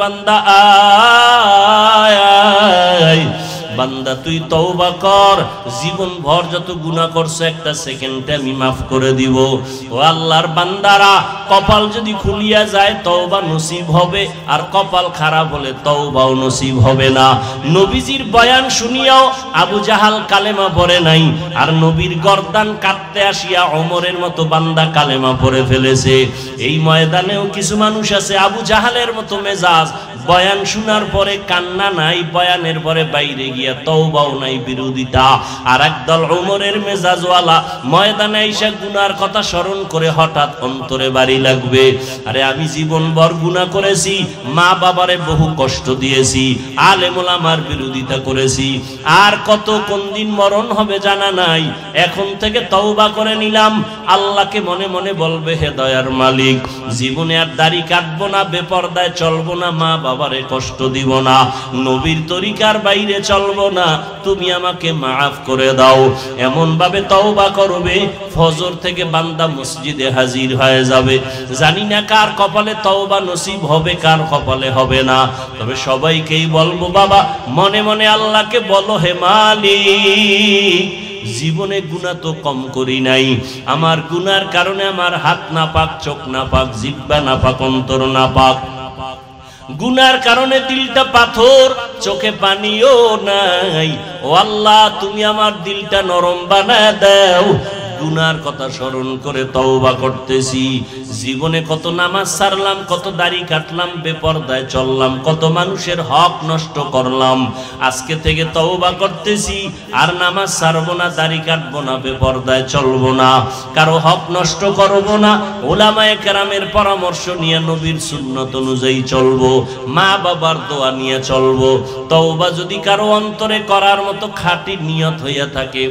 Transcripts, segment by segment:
বান্দা আয়, বান্দা তুই তওবা কর, জীবন ভর যত গুনাহ করছো একটা সেকেন্ডে আমি মাফ করে দিব। ও আল্লাহর বান্দারা, কপাল যদি খুলিয়া যায় তওবা নসিব হবে, আর কপাল খারাপ হলে তওবাও নসিব হবে না। নবীজির বয়ান শুনিয়াও আবু জাহাল কালেমা পড়ে নাই, আর নবীর গর্দান কাটতে আসিয়া ওমরের মতো বান্দা কালেমা পড়ে ফেলেছে। এই ময়দানেও কিছু মানুষ আছে আবু জাহালের মতো মেজাজ, বয়ান শোনার পরে কান্না নাই, বয়ানের পরে বাইরে গিয়া তওবাও নাই, বিরোধিতা। আর একদল ওমরের মেজাজওয়ালা ময়দানে এসে গুনার কথা স্মরণ করে হঠাৎ অন্তরে বাড়ি লাগবে, আরে আমি জীবনভর গুনাহ করেছি, মা বাবারে বহু কষ্ট দিয়েছি, আলেম ওলামার বিরোধিতা করেছি, আর কত কোন দিন মরণ হবে জানা নাই, এখন থেকে তওবা করে নিলাম। আল্লাহকে মনে মনে বলবে, হে দয়ার মালিক, জীবনে আর দাড়ি কাটবো না, বেপরদায় চলবো না, মা বাবারে কষ্ট দিব না, নবীর তরিকার বাইরে চলবো না, তুমি আমাকে মাফ করে দাও। এমন ভাবে তওবা করবে, ফজর থেকে বান্দা মসজিদে হাজির হয়ে যাবে। জানি না কার কপালে তওবা নসিব হবে, কার কপালে হবে না, তবে সবাইকেই বলবো বাবা মনে মনে আল্লাহকে বলো, হে মালিক, জীবনে গুনাহ তো কম করি নাই, আমার গুনার কারণে আমার হাত না পাক, চোখ না পাক, জিহ্বা না পাক, অন্তর না পাক, গুনার কারণে দিলটা পাথর, চোখে পানিও নাই। ও আল্লাহ, তুমি আমার দিলটা নরম বানায় দাও। গুনার কথা স্মরণ করে তওবা করতেছি। জীবনে কত নামাজ ছাড়লাম, কত দাড়ি কাটলাম, বেপরদায় চললাম, কত মানুষের হক নষ্ট করলাম। আজকে থেকে তওবা করতেছি, আর নামাজ ছাড়বো না, দাড়ি কাটবো না, বেপরদায় চলবো না, কারো হক নষ্ট করবো না, উলামায়ে কেরামের পরামর্শ নিয়ে নবীর সুন্নত অনুযায়ী চলবো, মা বাবার দোয়া নিয়ে চলবো। তওবা যদি কারো অন্তরে করার মতো খাঁটি নিয়ত হইয়া থাকে,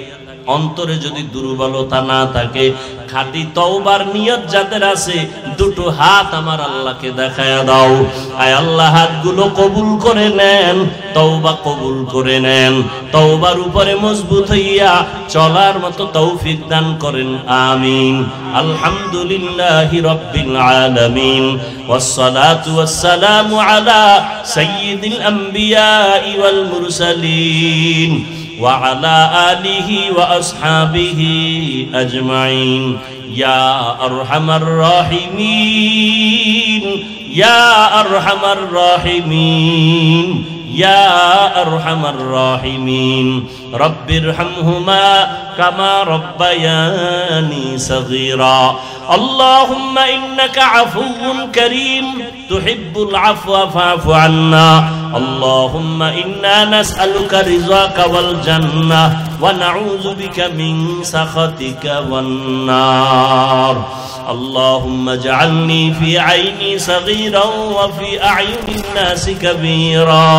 অন্তরে যদি দুর্বলতা না থাকে, খাঁটি তওবার নিয়ত যাদের আছে, দুটো হাত আমার আল্লাহকে দেখায়া দাও। আয় আল্লাহ, হাতগুলো কবুল করে নেন, তওবা কবুল করে নেন, তওবার উপরে মজবুত হইয়া চলার মতো তৌফিক দান করেন, আমিন। আলহামদুলিল্লাহি রাব্বিল আলামিন, ওয়াসসালাতু ওয়াসসালামু আলা সাইয়্যিদিল আম্বিয়াই ওয়াল মুরসালিন وعلى آله وأصحابه أجمعين يا أرحم الراحمين يا أرحم الراحمين يا أرحم الراحمين رب ارحمهما كما ربياني صغيرا اللهم إنك عفو كريم تحب العفو فاعف عنا اللهم إنا نسألك رضاك والجنة ونعوذ بك من سخطك والنار اللهم اجعلني في عيني صغيرا وفي أعين الناس كبيرا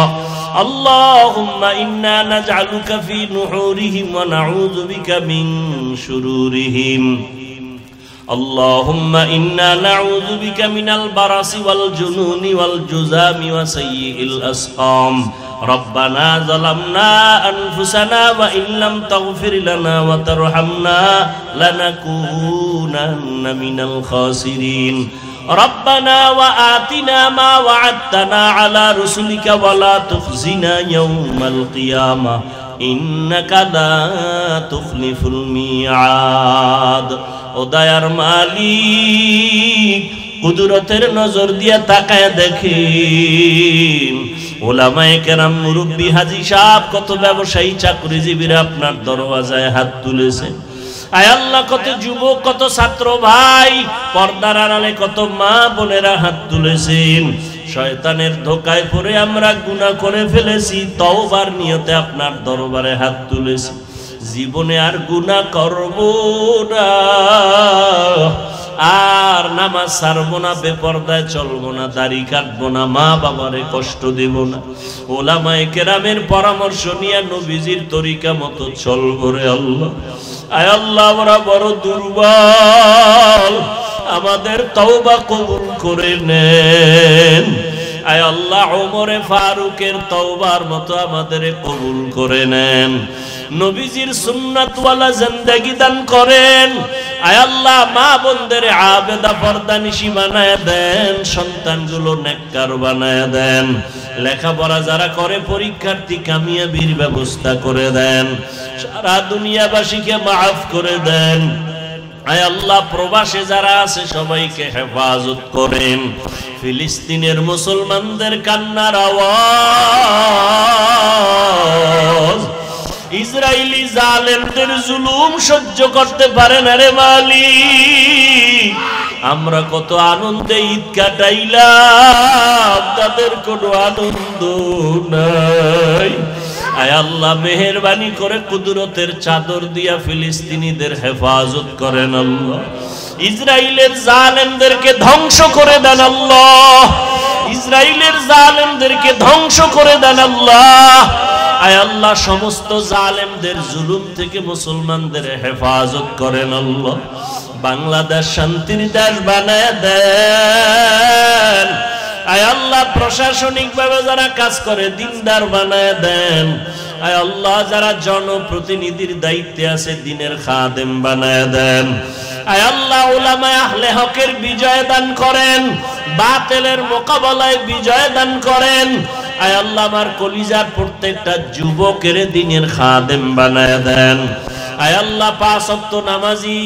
اللهم إنا نجعلك في نحورهم ونعوذ بك من شرورهم اللهم إنا نعوذ بك من البرص والجنون والجذام وسيء الأسقام ربنا ظلمنا أنفسنا وإن لم تغفر لنا وترحمنا لنكونن من الخاسرين ربنا وآتنا ما وعدتنا على رسلك ولا تخزنا يوم القيامة إنك لا تخلف الميعاد ও দয়ার মালিক কুদরতের নজর দিয়া তাকায় দেখেন উলামায়ে কেরাম মুরব্বি হাজী সাহেব কত ব্যবসায়ী চাকরিজীবীরা আপনার দরওয়াজায় হাত তুলেছেন আয় আল্লাহ কত যুবক কত ছাত্র ভাই পর্দার আড়ালে কত মা বোনেরা হাত তুলেছেন শয়তানের ধোকায় পড়ে আমরা গুনাহ করে ফেলেছি তওবার নিয়তে আপনার দরবারে হাত তুলেছি জীবনে আর গুনাহ করব না আর নামাজ ছাড়বো না বেপরদায় চলবো না দাড়ি কাটবো না মা বাবারে কষ্ট দেব না উলামায়ে কেরামের পরামর্শ নিয়ে নবীজির তরিকা মতো চলবো রে আল্লাহ আয় আল্লাহ আমরা বড় দুর্বল আমাদের তওবা কবুল করে নেন আয় আল্লাহ ওমরে ফারুকের তওবার মতো আমাদের কবুল করে নেন নবীজির সুন্নাতওয়ালা জিন্দেগি দান করেন। আয় আল্লাহ মা বোনদের আবেদা পর্দানিশী বানায় দেন, সন্তানগুলো নেককার বানায় দেন, লেখাপড়া যারা করে পরীক্ষার্থী কামিয়াবির ব্যবস্থা করে দেন, সারা দুনিয়াবাসীকে মাফ করে দেন। আয় আল্লাহ প্রবাসে যারা আছে সবাইকে হেফাজত করেন। ফিলিস্তিনের মুসলমানদের কান্নার আওয়াজ ইসরায়েলি জালেমদের জুলুম সহ্য করতে পারে না রে মালিক। আমরা কত আনন্দে ঈদ কাটাইলাম, তাদের কোনো আনন্দ নাই। আয় আল্লাহ মেহেরবানি করে কুদরতের চাদর দিয়া ফিলিস্তিনিদের হেফাজত করেন আল্লাহ। ইসরায়েলের জালেমদেরকে ধ্বংস করে দেন আল্লাহ, ইসরায়েলের জালেমদেরকে ধ্বংস করে দেন আল্লাহ। আয় আল্লাহ সমস্ত জালেমদের জুলুম থেকে মুসলমানদের হেফাজত করেন আল্লাহ। বাংলাদেশ শান্তির দেশ বানায় দেন। আয় আল্লাহ প্রশাসনিক ভাবে যারা কাজ করে দিনদার বানায় দেন। আয় আল্লাহ যারা জনপ্রতিনিধির দায়িত্বে আছে দিনের খাদেম বানায় দেন। আয় আল্লাহ উলামায়ে আহলে হকের বিজয় দান করেন, বাতিলের মোকাবেলায় বিজয় দান করেন। আয় আল্লাহ আমার কলিজার প্রত্যেকটা যুবকের দিনের খাদেম বানায় দেন। আয় আল্লাহ 5 ওয়াক্ত নামাজি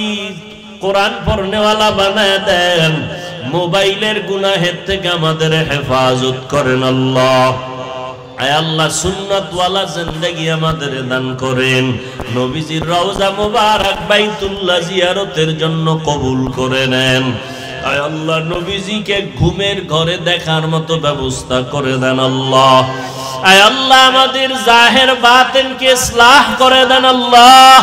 কোরআন পড়নেওয়ালা বানায় দেন। মোবাইলের গুনাহের থেকে আমাদের হেফাজত করেন আল্লাহ। আয় আল্লাহ সুন্নাতওয়ালা জিন্দেগি আমাদের দান করেন। নবীজির রওজা মুবারক বাইতুল্লাহ জিয়ারতের জন্য কবুল করে নেন। আয় আল্লাহ নবীজিকে ঘুমের ঘরে দেখার মতো ব্যবস্থা করে দেন আল্লাহ। আয় আল্লাহ আমাদের জাহের বাতিনকে ইসলাহ করে দেন আল্লাহ।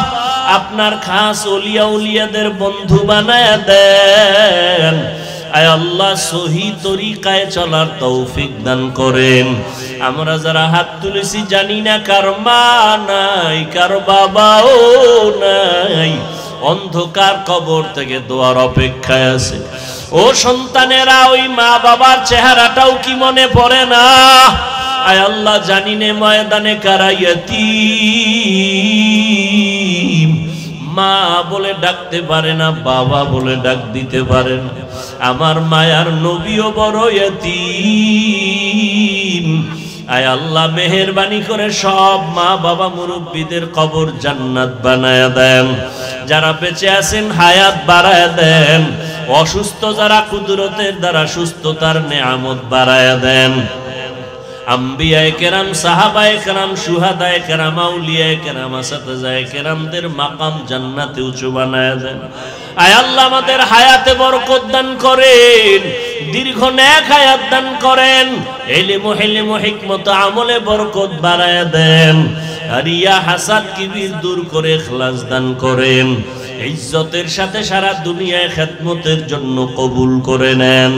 আপনার খাস ওলিয়া উলিয়াদের বন্ধু বানায় দেন। আয় আল্লাহ সহি তরিকায় চলার তৌফিক দান করেন। আমরা যারা হাত তুলেছি জানি না কার মা নাই, কার বাবাও নাই, অন্ধকার কবর থেকে দোয়ার অপেক্ষায় আছে। ও সন্তানেরা ওই মা বাবার চেহারাটাও কি মনে পড়ে না? আয় আল্লাহ জানি নে ময়দানে কারা ইয়াতীম, মা বলে ডাকতে পারে না, বাবা বলে ডাক দিতে পারে না। আমার মায়ার নবীও বড় ইয়াতীম। আয় আল্লাহ মেহেরবানি করে সব মা বাবা মুরব্বীদের কবর জান্নাত বানায়া দেন। যারা বেঁচে আছেন হায়াত বাড়ায়া দেন। অসুস্থ যারা কুদরতের দ্বারা সুস্থতার নেয়ামত বাড়ায়া দেন। আম্বিয়ায়ে কেরাম, সাহাবায়ে কেরাম, শুহাদায়ে কেরাম, আউলিয়ায়ে কেরাম, আসাতিজায়ে কেরামদের মাকাম জান্নাতে উঁচু বানায়া দেন। আয় আল্লাহ আমাদের হায়াতে বরকত দান করেন, দীর্ঘ নেক হায়াত দান করেন, ইলম হিকমত আমলে বরকত বাড়ায়া দেন। রিয়া হাসাদ কিবির দূর করে ইখলাস দান করেন। ইজ্জতের সাথে সারা দুনিয়ায় খেদমতের জন্য কবুল করে নেন।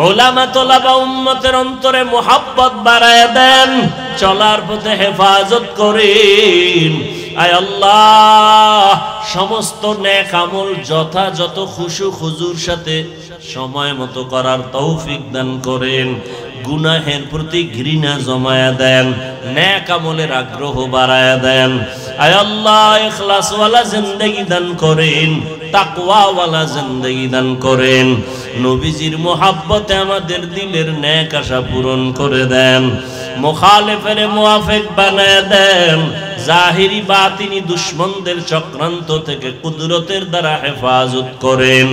উলামা তোলাবা উম্মতের অন্তরে মুহাব্বত বাড়ায়া দেন। চলার পথে হেফাজত করেন। আয় আল্লাহ সমস্ত নেক আমল যথাযথ খুশু খুজুর সাথে সময় মতো করার তৌফিক দান করেন। গুনাহের প্রতি ঘৃণা জমায়া দেন, নেক আমলের আগ্রহ বাড়ায়া দেন। আয় আল্লাহ ইখলাসওয়ালা জিন্দেগি দান করেন, তাকওয়াওয়ালা জিন্দেগি দান করেন। নবীজির মোহাব্বতে আমাদের দিলের নেক আশা পূরণ করে দেন। মুখালিফের মুওয়াফিক বানায়া দেন। জাহিরি বাতিনি দুশমনদের চক্রান্ত থেকে কুদরতের দ্বারা হেফাজত করেন।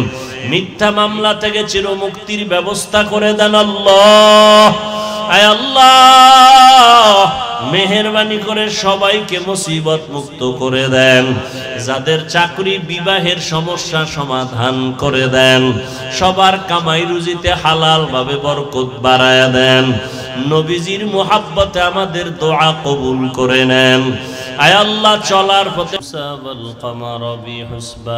মিথ্যা মামলা থেকে চিরমুক্তির ব্যবস্থা করে দেন আল্লাহ। আয় আল্লাহ মেহেরবানি করে সবাইকে মুসিবত মুক্ত করে দেন। যাদের চাকরি বিবাহের সমস্যা সমাধান করে দেন। সবার কামাই রুজিতে হালাল ভাবে বরকত বাড়ায়া দেন। নবীজির মুহাব্বতে আমাদের দোয়া কবুল করে নেন। আয় আল্লাহ চলার পথে সাবাল কমার বিহুসবান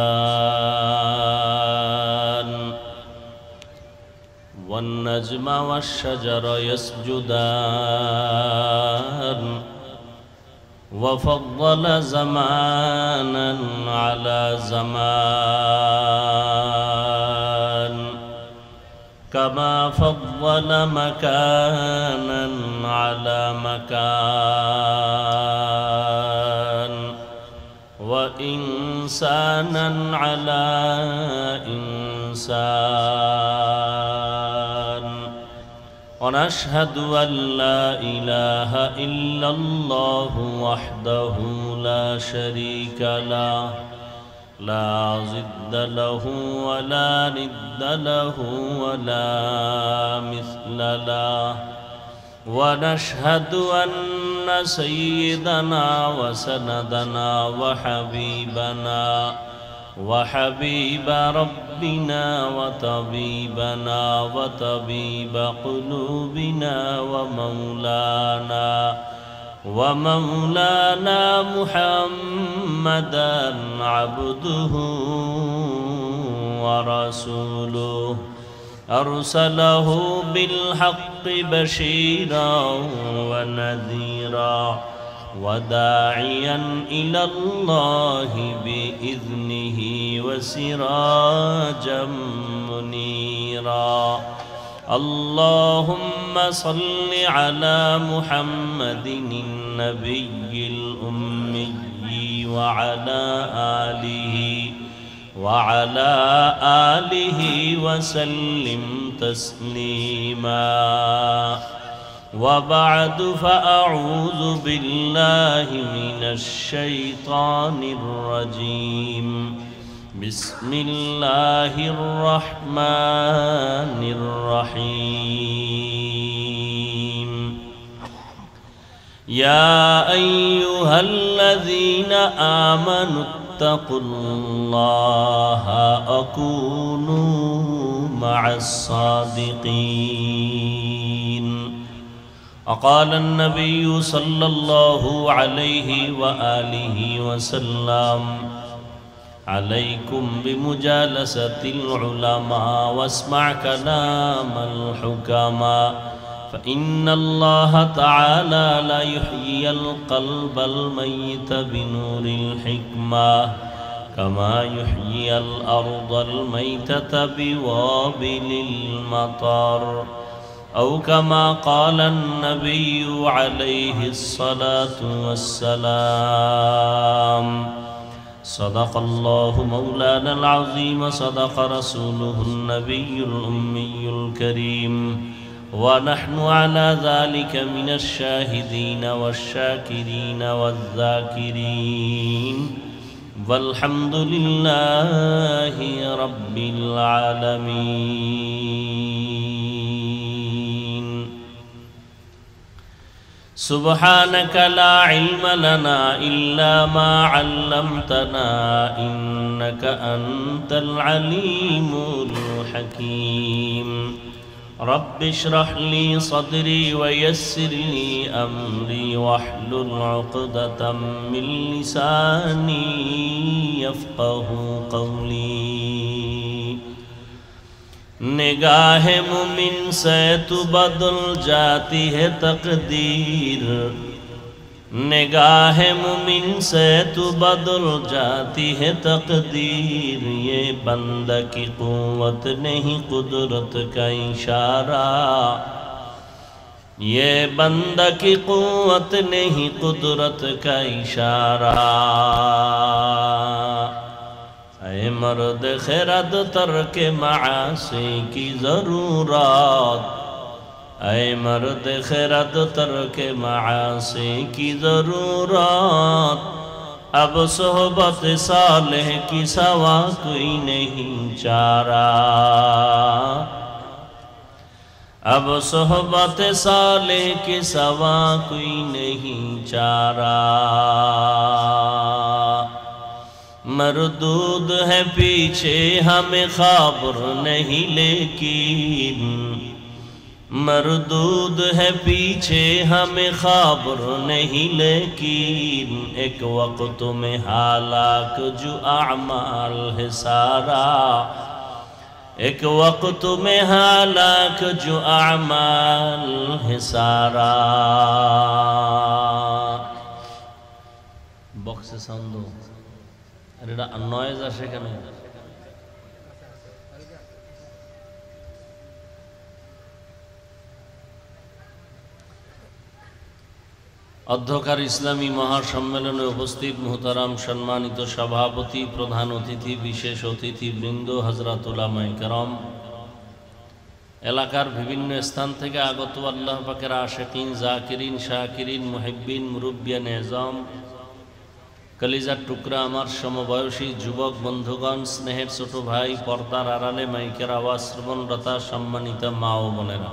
ওয়ান নাজমা ওয়াশ শাজারা ইয়াসজুদান ওয়া ফাদ্দালা জামানান আলা জামান কামা ফাদ্দালা মাকানান আলা মাকান أشهد أن لا إله إلا الله وحده لا شريك له لا ضد له ولا ند له ولا مثل له ونشهد أن سيدنا وسندنا وحبيب ربنا وطبيب قلوبنا ومولانا محمدا عبده ورسوله أرسله بالحق بشيرا ونذيرا وداعيا إلى الله بإذنه وسراجا منيرا اللهم صل على محمد النبي الأمي وعلى آله وسلم تسليما وبعد فأعوذ بالله من الشيطان الرجيم بسم الله الرحمن الرحيم يا أيها الذين آمنوا اتقوا الله وكونوا مع الصادقين وقال النبي صلى الله عليه وآله وسلم عليكم بمجالسة العلماء واسمع كلام الحكماء فإن الله تعالى لا يحيي القلب الميت بنور الحكمة كما يحيي الأرض الميتة بوابل المطر أو كما قال النبي عليه الصلاة والسلام صدق الله مولانا العظيم صدق رسوله النبي الأمي الكريم ونحن على ذلك من الشاهدين والشاكرين والذاكرين والحمد لله رب العالمين سبحانك لا علم لنا إلا ما علمتنا إنك أنت العليم الحكيم رب اشرح لي صدري ويسر لي أمري واحلل عقدة من لساني يفقه قولي निगाह मुमिन से तू बदल जाती है तकदीर निगाह मुमिन से तू बदल जाती है तकदीर ये बंदा की कुव्वत नहीं कुदरत का इशारा ये बंदा की कुव्वत नहीं कुदरत का इशारा ऐ मर्द खैरत तर्क मासी की ज़रूरत ऐ मर्द खैरत तर्क मासी की ज़रूरत अब सोहबत सालेह की सवा कोई नहीं चारा अब सोहबत सालेह की सवा कोई नहीं चारा मरदूद है पीछे हमें खबर नहीं लेकिन मरदूद है पीछे हमें खबर नहीं लेकिन एक वक्त में हालाक जो अमाल है सारा एक वक्त में हालाक जो अमाल है सारा बॉक्स साउंड दो अरे नॉइज আসে কেন অধ্যকার ইসলামী মহাসম্মেলনে উপস্থিত মুহতারাম সম্মানিত সভাপতি প্রধান অতিথি বিশেষ অতিথি বৃন্দ হযরত উলামায়ে কেরাম এলাকার বিভিন্ন স্থান থেকে আগত আল্লাহ পাকের আশিকিন, জাকিরিন, শাকিরিন, মুহিব্বিন, মুরব্বিয়ান এজাম, কলিজার টুকরা আমার সমবয়সী যুবক বন্ধুগণ, স্নেহের ছোট ভাই, পর্দার আড়ালে মাইকের আওয়াজ শ্রবণরতা সম্মানিত মা ও বোনেরা,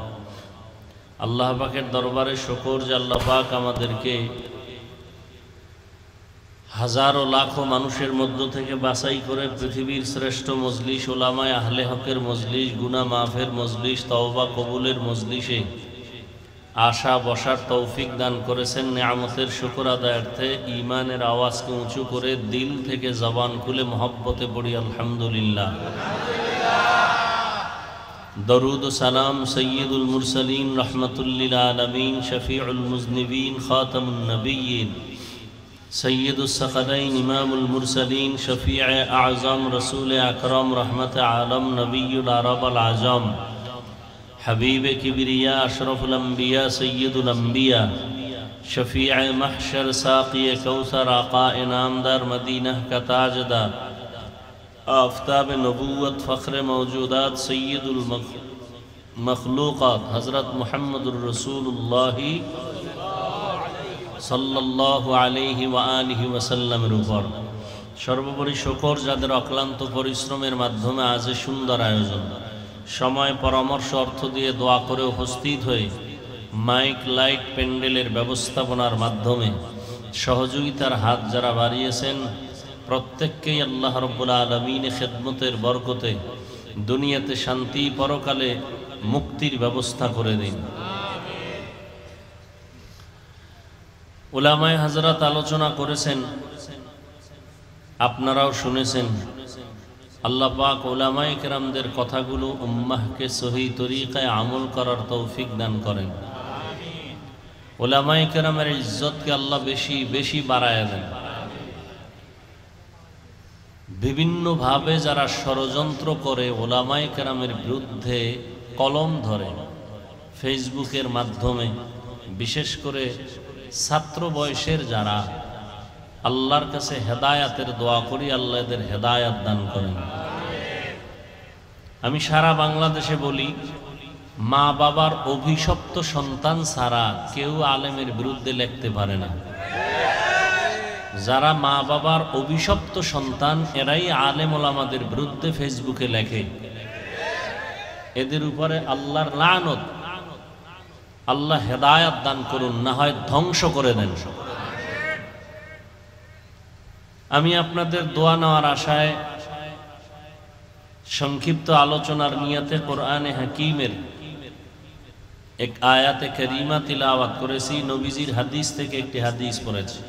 আল্লাহ পাকের দরবারে শুকর যে আল্লাহ পাক আমাদেরকে হাজারো লাখো মানুষের মধ্য থেকে বাছাই করে পৃথিবীর শ্রেষ্ঠ মজলিস ওলামায়ে আহলে হকের মজলিস, গুনাহ মাফের মজলিস, তওবা কবুলের মজলিসে আশা বসার তৌফিক দান করেছেন। নিয়ামতের শুকর আদায়ার্থে ঈমানের আওয়াজকে উঁচু করে দিল থেকে জবান খুলে মহব্বতে পড়ি আলহামদুলিল্লাহ। দরুদ ও সালাম সৈয়দুল মুরসালিন, রহমতুল্লিল আলামিন, শফিউল মুজনিবিন, খাতামুন নবিয়্যিন, সৈয়দুস সাকালাইন, ইমামুল মুরসালিন, শফিয়ে আজম, রসুল আকরম, রহমত আলম, নবিয়ুল আরব আল আজম, হাবিব কিবরিয়া, আশরফুল আম্বিয়া, সৈয়দুল আম্বিয়া, শফিয়ে মাহশর, সাকিয়ে কৌসর, আকা ইনামদার মদিনাহ কা তাজদার, आफताब नबूवत, फ़ख्र मौजूदात, सैयदुल मखलूक़ात, हज़रत मुहम्मदुर रसूलुल्लाह सल्लल्लाहु अलैहि व आलिहि वसल्लमेर উপর সর্বোপরি শুকর যাদের অক্লান্ত পরিশ্রমের মাধ্যমে আজ সুন্দর আয়োজন, সময় পরামর্শ অর্থ দিয়ে দোয়া করে উপস্থিত হয়ে মাইক লাইট প্যান্ডেলের ব্যবস্থাপনার মাধ্যমে সহযোগিতার হাত যারা বাড়িয়েছেন, প্রত্যেককেই আল্লাহ রাব্বুল আলামিন খেদমতের বরকতে দুনিয়াতে শান্তি, পরকালে মুক্তির ব্যবস্থা করে দিন। উলামায়ে হযরত আলোচনা করেছেন, আপনারাও শুনেছেন। আল্লাহ পাক উলামায়ে কেরামদের কথাগুলো উম্মাহকে সহি তরিকায় আমল করার তৌফিক দান করেন। উলামায়ে কেরামের ইজ্জতকে আল্লাহ বেশি বেশি বাড়ায় দেন। বিভিন্নভাবে যারা ষড়যন্ত্র করে ওলামায়ে কেরামের বিরুদ্ধে কলম ধরে, ফেসবুকের মাধ্যমে, বিশেষ করে ছাত্র বয়সের যারা, আল্লাহর কাছে হেদায়াতের দোয়া করি, আল্লাহ এদের হেদায়াত দান করেন। আমি সারা বাংলাদেশে বলি, মা বাবার অভিশপ্ত সন্তান ছাড়া কেউ আলেমের বিরুদ্ধে লিখতে পারে না। যারা মা বাবার অভিশপ্ত সন্তান, এরাই আলেম ওলামাদের বিরুদ্ধে ফেসবুকে লেখে। এদের উপরে আল্লাহর লানত, আল্লাহ হেদায়াত দান করুন, না হয় ধ্বংস করে দেন। আমি আপনাদের দোয়া নেওয়ার আশায় সংক্ষিপ্ত আলোচনার নিয়তে কোরআনে হাকিমের এক আয়াতে কারিমা তিলাওয়াত করেছি। নবীজির হাদিস থেকে একটি হাদিস পড়েছি।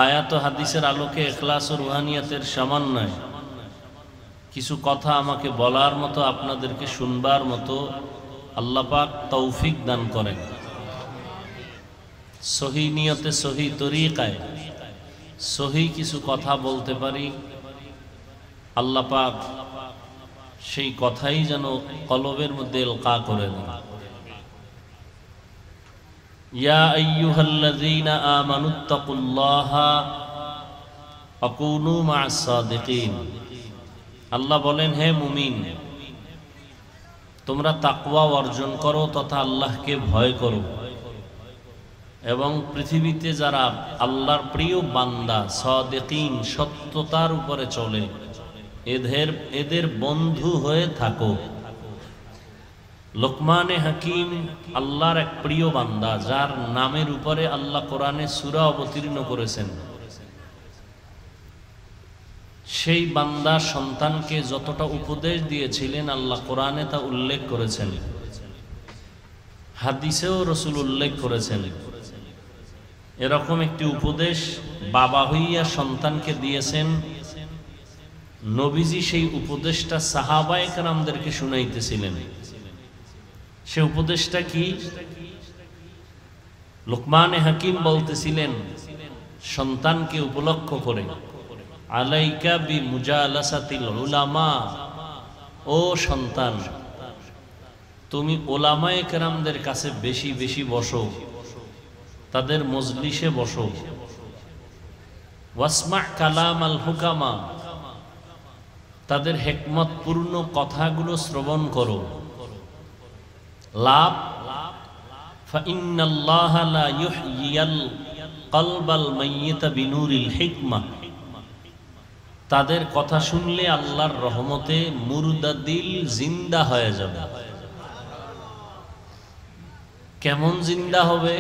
আয়াত ও হাদিসের আলোকে ইখলাস ও রুহানিয়াতের সমন্বয়ে কিছু কথা আমাকে বলার মতো, আপনাদেরকে শুনবার মতো আল্লাহ পাক তৌফিক দান করেন। সহি নিয়তে, সহি তরিকায় সহি কিছু কথা বলতে পারি, আল্লাহ পাক সেই কথাই যেন কলবের মধ্যে ইলকা করে দেন। ইয়া আইয়ুহাল্লাযীনা আমানুত্তাকুল্লাহা ওয়া কুনু মা'আস সাদিকিন। আল্লাহ বলেন, হে মুমিন, তোমরা তাকওয়া অর্জন করো তথা আল্লাহকে ভয় করো, এবং পৃথিবীতে যারা আল্লাহর প্রিয় বান্দা সাদিকিন, সত্যতার উপরে চলে, এদের বন্ধু হয়ে থাকো। লোকমানে হাকিম আল্লাহর এক প্রিয় বান্দা, যার নামের উপরে আল্লাহ কোরআনে সূরা অবতীর্ণ করেছেন। সেই বান্দা সন্তানকে যতটা উপদেশ দিয়েছিলেন, আল্লাহ কোরআনে তা উল্লেখ করেছেন, হাদিসেও রাসূল উল্লেখ করেছেন। এরকম একটি উপদেশ বাবা হইয়া সন্তানকে দিয়েছেন। নবীজি সেই উপদেশটা সাহাবায়ে কেরামদেরকে শুনাইতেছিলেন। সে উপদেশটা কি? লোকমানে হাকিম বলতেছিলেন সন্তানকে উপলক্ষ করে, আলাইকা বি মুজালাসাতিল উলামা, ও সন্তান, তুমি ওলামায়ে কেরামদের কাছে বেশি বেশি বসো, তাদের মজলিসে বসো। ওয়াসমা কালাম আল হুকামা, তাদের হিকমতপূর্ণ কথাগুলো শ্রবণ করো। লাভ, ফাইন্নাল্লাহা লা ইউহয়িল কলবাল মাইয়িতা বিনুরিল হিকমা, তাদের কথা শুনলে আল্লাহর রহমতে মুর্দা দিল জিন্দা হয়ে যাবে। কেমন জিন্দা হবে?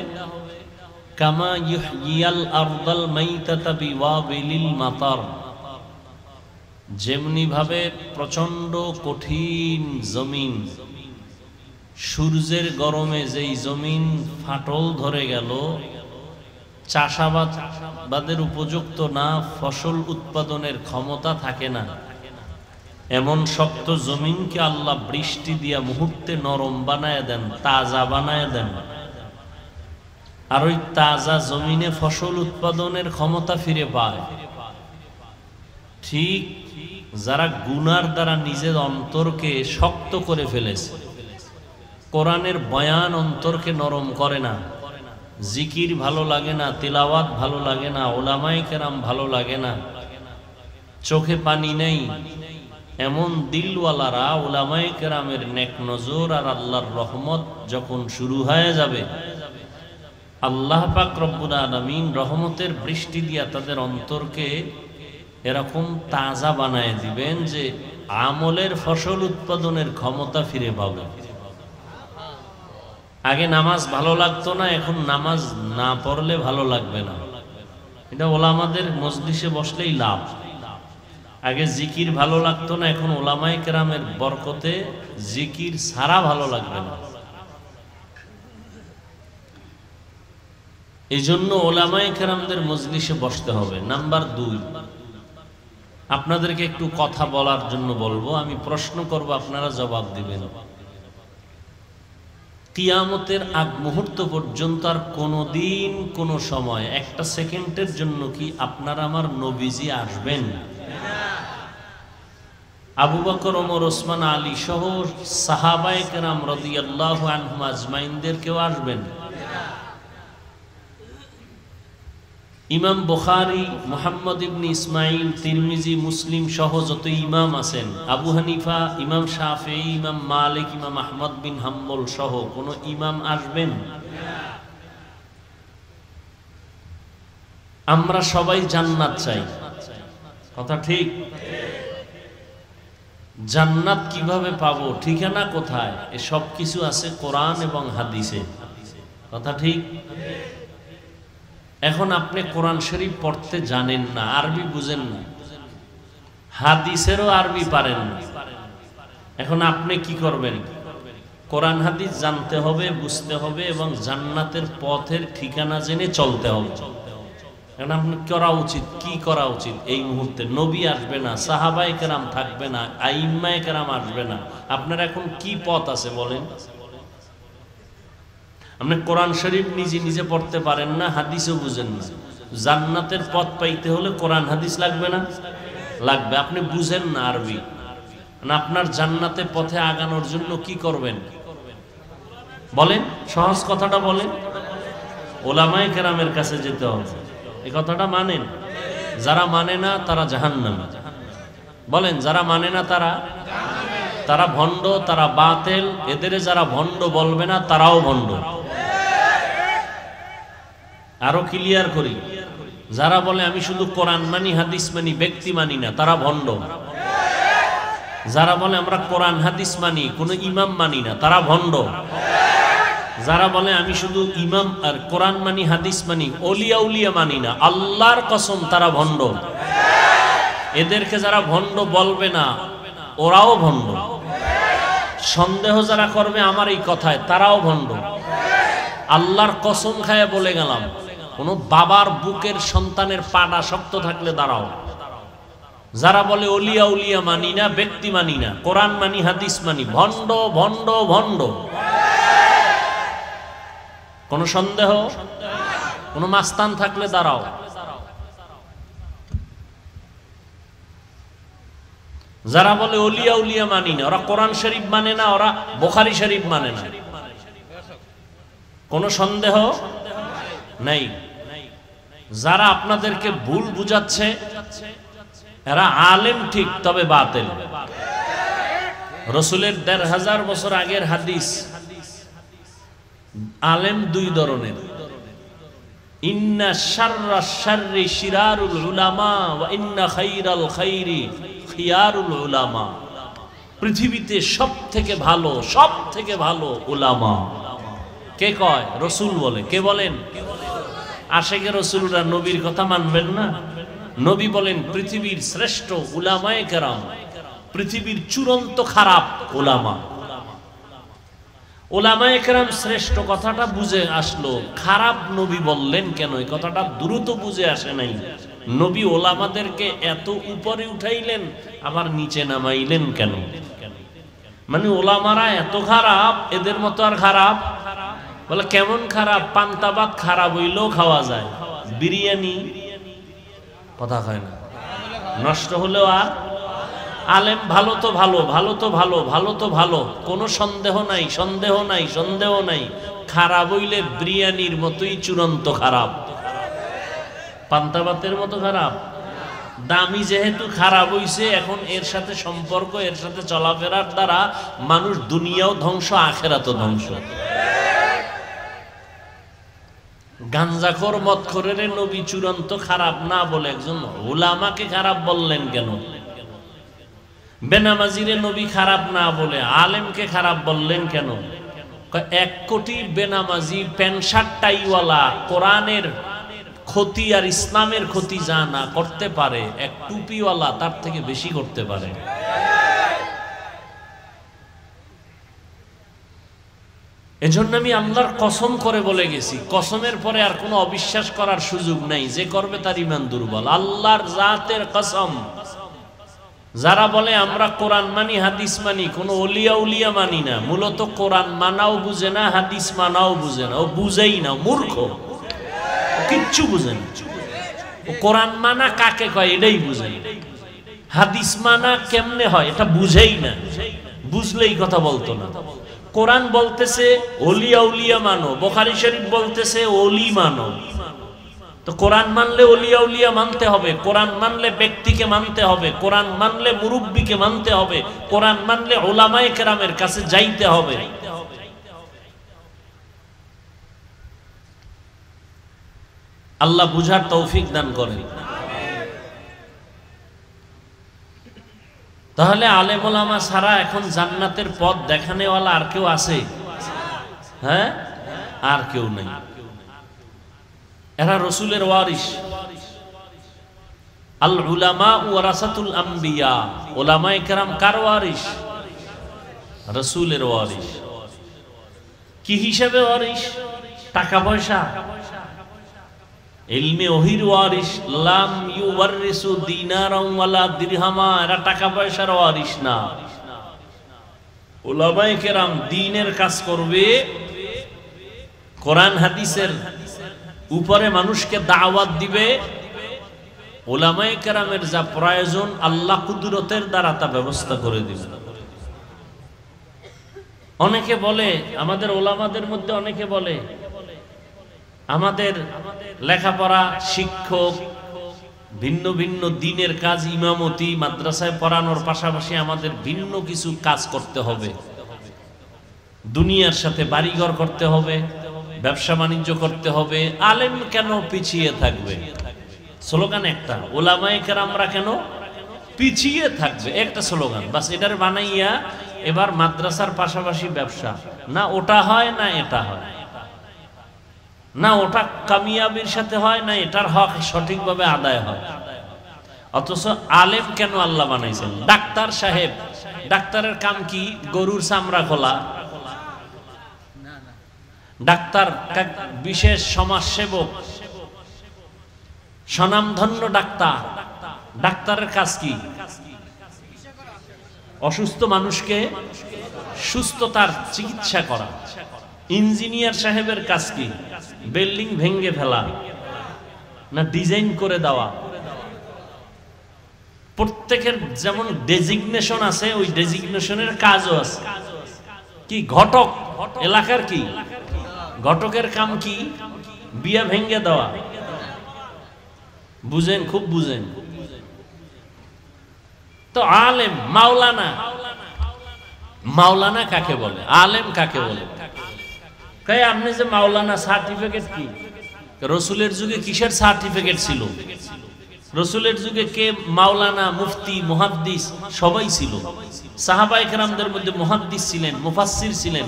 কামা ইউহয়িল আরদাল মাইতাতা বিওয়াবিলিল মাতার, যেমনি ভাবে প্রচন্ড কঠিন জমিন, সূর্যের গরমে যেই জমিন ফাটল ধরে গেল, চাষাবাদের উপযুক্ত না, ফসল উৎপাদনের ক্ষমতা থাকে না, এমন শক্ত জমিনকে আল্লাহ বৃষ্টি দিয়া মুহূর্তে নরম বানায় দেন, তাজা বানায় দেন। আর ওই তাজা জমিনে ফসল উৎপাদনের ক্ষমতা ফিরে পায়। ঠিক যারা গুনার দ্বারা নিজের অন্তরকে শক্ত করে ফেলেছে, কোরআনের বয়ান অন্তরকে নরম করে না, জিকির ভালো লাগে না, তিলাওয়াত ভালো লাগে না, ওলামায়ে কেরাম ভালো লাগে না, চোখে পানি নেই, এমন দিলওয়ালারা ওলামায়ে কেরামের নেক নজর আর আল্লাহর রহমত যখন শুরু হয়ে যাবে, আল্লাহ পাক রব্বুল আলামিন রহমতের বৃষ্টি দিয়া তাদের অন্তরকে এরকম তাজা বানায় দিবেন যে আমলের ফসল উৎপাদনের ক্ষমতা ফিরে পাবে। আগে নামাজ ভালো লাগতো না, এখন নামাজ না পড়লে ভালো লাগবে না। এটা ওলামাদের মজলিসে বসলেই লাভ। আগে জিকির ভালো লাগতো না, এখন ওলামায়ে কেরামের বরকতে জিকির ছাড়া ভালো লাগবে না। এই জন্য ওলামায়ে কেরামদের মজলিসে বসতে হবে। নাম্বার 2, আপনাদেরকে একটু কথা বলার জন্য বলবো, আমি প্রশ্ন করব, আপনারা জবাব দিবেন। কিয়ামতের আগ মুহূর্ত পর্যন্ত আর কোনোদিন কোনো সময় একটা সেকেন্ডের জন্য কি আপনার আমার নবীজি আসবেন? আবু বকর, ওমর, ওসমান, আলী সহ সাহাবায়ে কেরাম রাদিয়াল্লাহু আনহুম আজমাইনদের কেউ আসবেন? ইমাম বুখারী, মুহাম্মদ ইবনে ইসমাইল, তিরমিজি, মুসলিম সহ যত ইমাম আছেন, আবু হানিফা, ইমাম শাফিঈ, ইমাম মালিক, ইমাম আহমদ বিন হাম্বল সহ কোন ইমাম আসবেন? আমরা সবাই জান্নাত চাই, কথা ঠিক? জান্নাত কিভাবে পাবো, ঠিকানা কোথায়, এ সব কিছু আছে কোরআন এবং হাদিসে, কথা ঠিক? এখন আপনি কোরআন শরীফ পড়তে জানেন না, আরবি বুঝেন না, হাদিসেরও আরবি পারেন না, এখন আপনি কি করবেন? কোরআন হাদিস জানতে হবে, বুঝতে হবে এবং জান্নাতের পথের ঠিকানা জেনে চলতে হবে। এখন আপনার করা উচিত, কি করা উচিত? এই মুহূর্তে নবী আসবে না, সাহাবায়ে কেরাম থাকবে না, আইম্মায়ে কেরাম আসবে না, আপনার এখন কি পথ আছে বলেন? আপনি কোরআন শরীফ নিজে নিজে পড়তে পারেন না, হাদিসও বুঝেন না, জান্নাতের পথ পাইতে হলে কোরআন হাদিস লাগবে না? লাগবে। আপনি বুঝেন না আরবি, আপনার জান্নাতের পথে আগানোর জন্য কি করবেন বলেন? সহজ কথাটা বলেন। ওলামায়ে কেরামের কাছে যেতে হবে, এই কথাটা মানেন? যারা মানে না তারা জাহান্নামী। বলেন, যারা মানে না তারা ভণ্ড, তারা বাতিল। এদের যারা ভণ্ড বলবে না তারাও ভণ্ড। আরো ক্লিয়ার করি, যারা বলে আমি শুধু কোরআন মানি, হাদিস মানি, ব্যক্তি মানি না, তারা ভণ্ড। যারা বলে আমরা কোরআন হাদিস মানি, কোনো ইমাম মানি না, তারা ভণ্ড। যারা বলে আমি শুধু ইমাম আর কোরআন মানি, হাদিস মানি, ওলিয়া উলিয়া মানি না, আল্লাহর কসম তারা ভণ্ড। এদেরকে যারা ভণ্ড বলবে না ওরাও ভণ্ড। সন্দেহ যারা করবে আমার এই কথায় তারাও ভণ্ড। আল্লাহর কসম খায় বলে গেলাম, কোন বাবার বুকের সন্তানের পাটা শক্ত থাকলে দাঁড়াও। যারা বলে ওলিয়া উলিয়া মানি না, ব্যক্তি মানি না, কোরআন মানি, হাদিস মানি, ভণ্ড ভণ্ড ভণ্ড। কোন সন্দেহ, কোন মাস্তান থাকলে দাঁড়াও। যারা বলে ওলিয়া উলিয়া মানি না, ওরা কোরআন শরীফ মানে না, ওরা বুখারী শরীফ মানে না, কোন সন্দেহ নাই। যারা আপনাদেরকে ভুল বুঝাচ্ছে এরা আলেম ঠিক, তবে বাতিল। রাসূলের ১৫০০ বছর আগের হাদিস আলেম দুই ধরনের, ইন্না শাররাশ শাররি শিরারুল উলামা ওয়া ইন্না খাইরাল খাইরি খিয়ারুল উলামা। পৃথিবীতে সবথেকে ভালো উলামা। কে কয়? রাসূল বলে। কে বলেন? আশিকে রাসূলরা নবীর কথা মানবেন না? নবী বলেন পৃথিবীর শ্রেষ্ঠ উলামায়ে কেরাম, পৃথিবীর চূড়ান্ত খারাপ উলামা। উলামায়ে কেরাম শ্রেষ্ঠ কথাটা বুঝে আসলো, খারাপ নবী বললেন কেন? এই কথাটা দ্রুত বুঝে আসে নাই। নবী ওলামাদেরকে এত উপরে উঠাইলেন, আবার নিচে নামাইলেন কেন? মানে ওলামারা এত খারাপ, এদের মতো আর খারাপ? বলে কেমন খারাপ? পান্তা ভাত খারাপ হইলেও খাওয়া যায়, বিরিয়ানি কথা হয় না, নষ্ট হলেও আর। আলেম ভালো তো ভালো, কোনো সন্দেহ নাই। খারাপ হইলে বিরিয়ানির মতোই চূড়ান্ত খারাপ, পান্তা ভাতের মতো খারাপ। দামি যেহেতু খারাপ হইছে, এখন এর সাথে সম্পর্ক, এর সাথে চলাফেরার দ্বারা মানুষ দুনিয়াও ধ্বংস, আখেরাতও ধ্বংস। গাঞ্জাখোর মদখোরের নবী চূড়ান্ত খারাপ না বলে একজন উলামাকে খারাপ বললেন কেন? বেনামাজিরে নবী খারাপ না বলে আলেমকে খারাপ বললেন কেন? 1 কোটি বেনামাজি প্যান্ট শার্ট টাইওয়ালা কোরআনের ক্ষতি আর ইসলামের ক্ষতি যা না করতে পারে, এক টুপিওয়ালা তার থেকে বেশি করতে পারে। এজন্য আমি আল্লাহর কসম করে বলে গেছি, কসমের পরে আর কোনো অবিশ্বাস করার সুযোগ নাই। যে করবে তার ঈমান দুর্বল। আল্লাহর জাতের কসম, যারা বলে আমরা কোরআন মানি, হাদিস মানি, কোনো ওলিয়া উলিয়া মানি না, মূলত কোরআন মানাও বুঝে না, হাদিস মানাও বুঝে না, ও বুঝেই না, মূর্খ, কিচ্ছু বুঝে না। ও কোরআন মানা কাকে কয় এটাই বুঝে না, হাদিস মানা কেমনে হয় এটা বুঝেই না, বুঝলেই কথা বলতো না। কোরআন বলতেছে ওলিয়া উলিয়া মানো, বুখারী শরীফ বলতেছে ওলি মানো। তো কোরআন মানলে ওলিয়া উলিয়া মানতে হবে, কোরআন মানলে ব্যক্তিকে মানতে হবে, কোরআন মানলে মুরব্বিকে মানতে হবে, কোরআন মানলে উলামায়ে কেরামের কাছে যাইতে হবে। আল্লাহ বুঝার তৌফিক দান করেন। তাহলে আলেম ওলামা ছাড়া এখন জান্নাতের পথ দেখানেওয়ালা আর কেউ আছে? হ্যাঁ, আর কেউ নাই। এরা রাসূলের ওয়ারিস। আল উলামা ওয়ারাসাতুল আম্বিয়া, উলামায়ে কেরাম কার ওয়ারিস? রাসূলের ওয়ারিস। কি হিসাবে ওয়ারিস? টাকা পয়সা? ইলমে ওহির ওয়ারিস। লাম ইউওয়ারিসু দিনারাম ওয়ালা দিরহামা, এরা টাকা পয়সার ওয়ারিস না। উলামায়ে কেরাম দ্বীনের কাজ করবে, কোরআন হাদিসের উপরে মানুষকে দাওয়াত দিবে। উলামায়ে কেরামের যা প্রয়োজন আল্লাহ কুদরতের দ্বারা তা ব্যবস্থা করে দিবে। অনেকে বলে, আমাদের উলামাদের মধ্যে অনেকে বলে আমাদের লেখাপড়া, শিক্ষক, ভিন্ন ভিন্ন দ্বীনের কাজ, ইমামতি, মাদ্রাসায় পড়ানোর পাশাপাশি আমাদের ভিন্ন কিছু কাজ করতে হবে, দুনিয়ার সাথে বাড়িঘর করতে হবে, ব্যবসা বাণিজ্য করতে হবে। আলেম কেন পিছিয়ে থাকবে? স্লোগান একটা, উলামায়ে কেরামরা কেন পিছিয়ে থাকবে, একটা স্লোগান বাস। এটার বানাইয়া এবার মাদ্রাসার পাশাপাশি ব্যবসা, না ওটা হয় না এটা হয়, না ওটা কামিয়াবির সাথে হয়, না এটার হক সঠিকভাবে আদায় হয়। অথচ আলেম কেন আল্লাহ বানাইছেন? ডাক্তার সাহেব, ডাক্তারের কাম কি? গরুর চামড়া খোলা। ডাক্তার বিশেষ সমাজসেবক, স্বনামধন্য ডাক্তার। ডাক্তারের কাজ কি? অসুস্থ মানুষকে সুস্থতার চিকিৎসা করা। ইঞ্জিনিয়ার সাহেবের কাজ কি? বিল্ডিং ভেঙে ফেলা না ডিজাইন করে দেওয়া? প্রত্যেকের যেমন ডেজিগনেশন আছে, ওই ডেজিগনেশনের কাজও আছে। কি? ঘটক। এলাকার কি? ঘটকের কাম কি? বিয়া ভেঙে দেওয়া। বুঝেন, খুব বুঝেন তো। আলেম, মাওলানা, মাওলানা কাকে বলে? আলেম কাকে বলে? কয় আপনি যে মাওলানা সার্টিফিকেট কি? রসুলের যুগে কিসের সার্টিফিকেট ছিল? রসুলের যুগে কে মাওলানা, মুফতি, মুহাদ্দিস সবাই ছিল। সাহাবায়ে কেরামদের মধ্যে মুহাদ্দিস ছিলেন, মুফাসসির ছিলেন,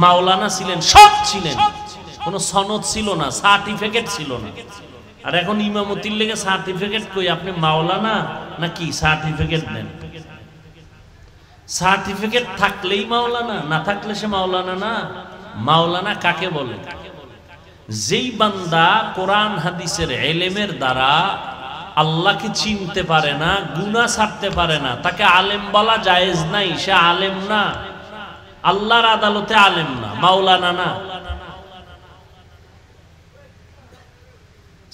মাওলানা ছিলেন, সব ছিলেন। কোনো সনদ ছিল না, সার্টিফিকেট ছিল না। আর এখন ইমামতির লেগে সার্টিফিকেট কই? আপনি মাওলানা নাকি সার্টিফিকেট নেন? সার্টিফিকেট থাকলেই মাওলানা, না থাকলে সে মাওলানা না। মাওলানা কাকে বলে? যেই বান্দা কোরআন হাদিসের ইলমের দ্বারা আল্লাহকে চিনতে পারে না, গুনাহ ছাড়তে পারে না, তাকে আলেম বলা জায়েজ নাই। সে আলেম না, আল্লাহর আদালতে আলেম না, মাওলানা না।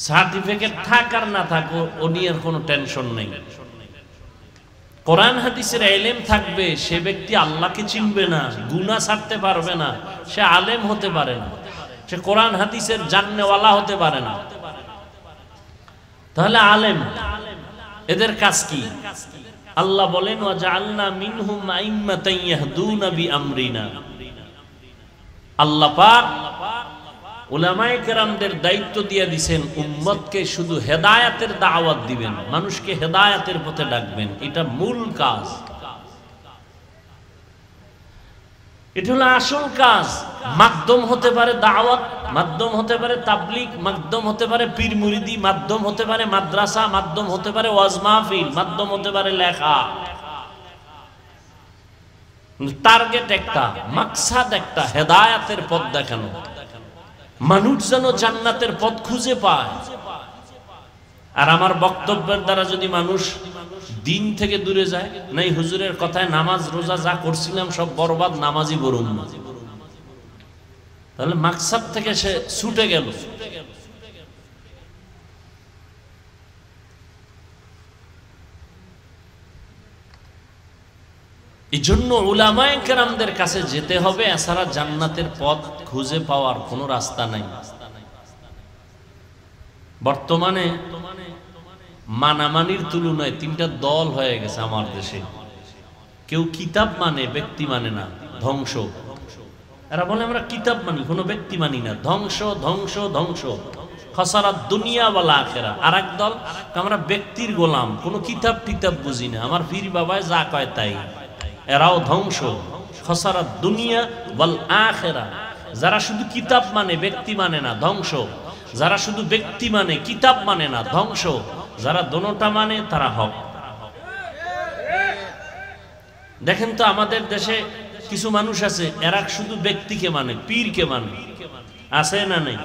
সার্টিফিকেট থাক আর না থাক ও নিয়ে কোনো টেনশন নেই। কোরআন হাদিসের ইলম থাকবে, সে ব্যক্তি আল্লাহকে চিনবে না, গুনাহ ছাড়তে পারবে না, সে আলেম হতে পারে না, সে কোরআন হাদিসের জাননেওয়ালা হতে পারে না। তাহলে আলেম এদের কাজ কি? আল্লাহ বলেন ওয়াজআলনা মিনহুম আইম্মাতান ইয়াহদুনা বিআমরিনা। আল্লাহ পাক উলামায়ে কেরামদের দায়িত্ব দিয়ে দিবেন, উম্মতকে শুধু হেদায়েতের দাওয়াত দিবেন, মানুষকে হেদায়েতের পথে ডাকবেন। এটা মূল কাজ, এটা হলো আসল কাজ। মাধ্যম হতে পারে দাওয়াত, মাধ্যম হতে পারে তাবলীগ, মাধ্যম হতে পারে পীর মুরিদি, মাধ্যম হতে পারে মাদ্রাসা, মাধ্যম হতে পারে ওয়াজ মাহফিল, মাধ্যম হতে পারে লেখা। টার্গেট একটা, মাকসাদ একটা, হেদায়েতের পথ দেখানো, মানুষ যেন জান্নাতের পথ খুঁজে পায়। আর আমার বক্তব্যের দ্বারা যদি মানুষ দিন থেকে দূরে যায়, নাই হুজুরের কথায় নামাজ রোজা যা করছিলাম সব বরবাদ, নামাজই বরুম না, তাহলে মাকসাদ থেকে সে ছুটে গেল। এই জন্য উলামায়ে কেরামদের কাছে যেতে হবে, এছাড়া জান্নাতের পথ খুঁজে পাওয়ার কোনো রাস্তা নাই। বর্তমানে মানামানির তুলনায় তিনটা দল হয়ে গেছে আমার দেশে। কেউ কিতাব মানে, ব্যক্তি মানে না, ধ্বংস। এরা বলে আমরা কিতাব মানি, কোনো ব্যক্তি মানি না, ধ্বংস ধ্বংস ধ্বংস, খসারাত দুনিয়া ওয়াল আখিরা। আর এক দল আমরা ব্যক্তির গোলাম, কোনো কিতাব টিতাব বুঝি না, আমার পীর বাবায় যা কয় তাই। এরাও ধ্বংস, খসারাত দুনিয়া ওয়াল আখিরা। যারা শুধু কিতাব মানে, ব্যক্তি মানে না, ধ্বংস। যারা শুধু ব্যক্তি মানে, কিতাব মানে না, ধ্বংস। যারা দোনোটা মানে, তারা হক। দেখেন তো আমাদের দেশে কিছু মানুষ আছে, এরা শুধু ব্যক্তিকে মানে, পীরকে মানে, আছে না নেই?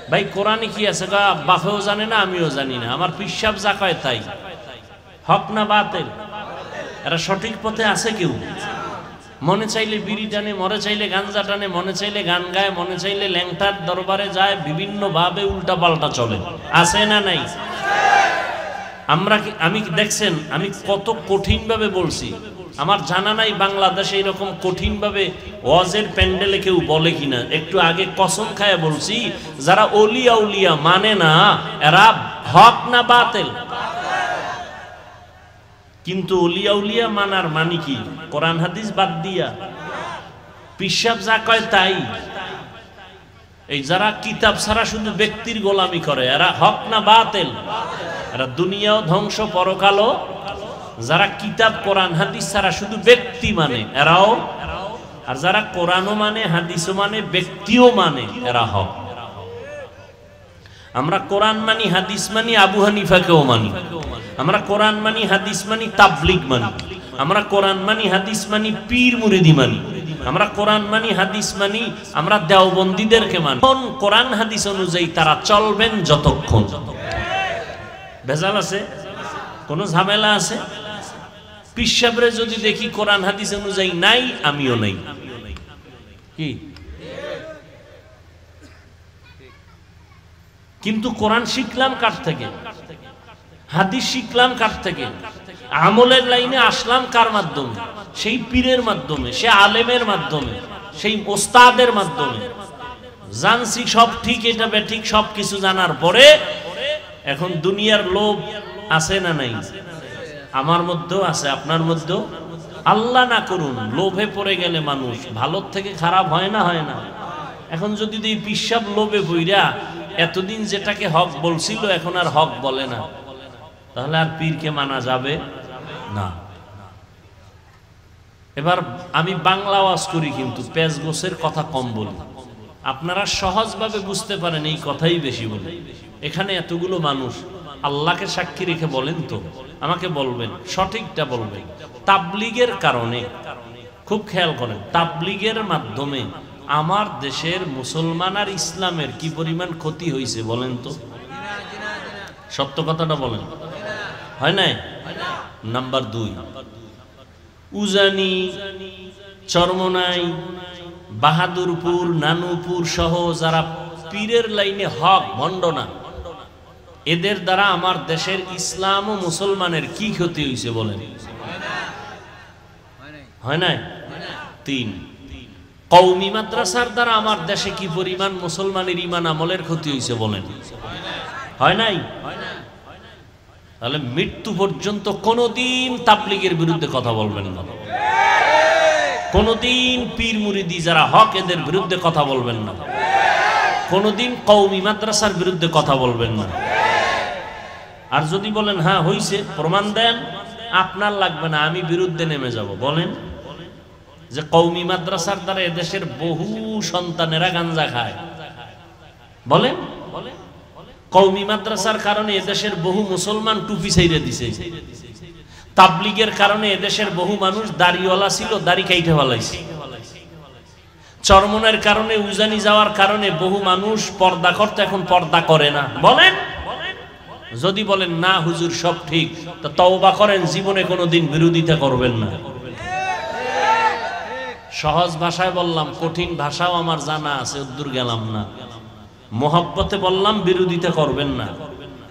ভাই কোরআনে কি আছে? বাপেও জানে না, আমিও জানি না, আমার পীর সাহেব যা কয় তাই। হক না বাতিল? এরা সঠিক পথে আছে কেউ? মনে চাইলে বিড়ি টানে, মনে চাইলে গাঞ্জা টানে, মনে চাইলে গান গায়, মনে চাইলে ল্যাংটার দরবারে যায়, বিভিন্ন ভাবে উল্টা পাল্টা চলে, আছে না নাই? আমি দেখছেন আমি কত কঠিন ভাবে বলছি, আমার জানা নাই বাংলাদেশে এরকম কঠিন ভাবে ওয়াজের প্যান্ডেলে কেউ বলে কিনা। একটু আগে কসম খায় বলছি, যারা ওলিয়া উলিয়া মানে না, এরা হক না বাতিল? কিন্তু ওলিয়া উলিয়া মানার মানে কি? কোরআন হাদিস বাদ দিয়া পীর সাহেব যা কয় তাই। এই যারা কিতাব ছাড়া শুধু ব্যক্তির গোলামি করে, এরা হক না বাতিল? এরা দুনিয়াও ধ্বংস, পরকালও। যারা কিতাব কোরআন হাদিস ছাড়া শুধু ব্যক্তি মানে, এরাও। আর যারা কোরআনও মানে, হাদিসও মানে, ব্যক্তিও মানে, এরা হক। আমরা কোরআন মানি, হাদিস মানি, আবু হানিফাকেও মানি। আমরা কোরআন মানি, হাদিস মানি, তাবলীগ মানি। আমরা কোরআন মানি, হাদিস মানি, পীর মুরিদি মানি। আমরা কোরআন মানি, হাদিস মানি, আমরা দেওবন্দীদেরকে মানি। কোরআন হাদিস অনুযায়ী তারা চলবেন যতক্ষণ। ভেজাল আছে? কোন ঝামেলা আছে? পীর সাহেবরে যদি দেখি কোরআন হাদিস অনুযায়ী নাই, আমিও নাই। কি? কিন্তু কোরআন শিখলাম কার থেকে? হাদিস শিখলাম কার থেকে? আমলের লাইনে আসলাম কার মাধ্যমে? সেই পীরের মাধ্যমে, সে আলেমের মাধ্যমে, সেই ওস্তাদের মাধ্যমে। জানছি সব ঠিক, এটা বেঠিক সব কিছু জানার পরে এখন দুনিয়ার লোভ আছে না নাই? আমার মধ্যেও আছে, আপনার মধ্যেও। আল্লাহ না করুন, লোভে পড়ে গেলে মানুষ ভালোর থেকে খারাপ হয় না, হয় না? এখন যদি এই পিসাব লোভে বইরা এতদিন যেটাকে হক বলছিল এখন আর হক বলে না, তাহলে আর পীরকে মানা যাবে না। এবার আমি বাংলা ওয়াজ করি কিন্তু পেঁচ গোছের কথা কম বলি, আপনারা সহজভাবে বুঝতে পারেন এই কথাই বেশি বলি। এখানে এতগুলো মানুষ আল্লাহকে সাক্ষী রেখে বলেন তো, আমাকে বলবেন, সঠিকটা বলবেন। তাবলীগের কারণে, খুব খেয়াল করেন, তাবলীগের মাধ্যমে আমার দেশের মুসলমান আর ইসলামের কি পরিমাণ ক্ষতি হয়েছে বলেন তো, সত্য কথাটা বলেন, হয় নাই? নাম্বার 2, উজানি, চরমনাই, বাহাদুরপুর, নানুপুর সহ যারা পীরের লাইনে হক ভণ্ড না, এদের দ্বারা আমার দেশের ইসলাম ও মুসলমানের কি ক্ষতি হয়েছে বলেন? হয় নাই? 3, কওমি মাদ্রাসার দ্বারা আমার দেশে কি পরিমাণ মুসলমানের ঈমান আমলের ক্ষতি হয়েছে বলেন? হয় নাই? তাহলে মৃত্যু পর্যন্ত কোনদিন তাবলীগের বিরুদ্ধে কথা বলবেন না, কোনদিন পীর মুরিদি যারা হক এদের বিরুদ্ধে কথা বলবেন না, কোনদিন কওমি মাদ্রাসার বিরুদ্ধে কথা বলবেন না। আর যদি বলেন হ্যাঁ হইছে, প্রমাণ দেন, আপনার লাগবে না, আমি বিরুদ্ধে নেমে যাব। বলেন যে কওমি মাদ্রাসার দ্বারা এদেশের বহু সন্তানেরা গাঞ্জা খায়, বলেন কওমি মাদ্রাসার কারণে এদেশের বহু মুসলমান টুপি ছেড়ে দিছে, তাবলীগের কারণে এদেশের বহু মানুষ দাড়িওয়ালা ছিল, দাড়ি কাইটে ফেলাইছে, চরমনের কারণে, উজানি যাওয়ার কারণে বহু মানুষ পর্দা করতে এখন পর্দা করে না। বলেন, যদি বলেন না হুজুর সব ঠিক, তো তওবা করেন, জীবনে কোনোদিন বিরোধিতা করবেন না। সহজ ভাষায় বললাম, কঠিন ভাষাও আমার জানা আছে, উদ্দূর গেলাম না। মোহব্বতে বললাম বিরোধিতা করবেন না।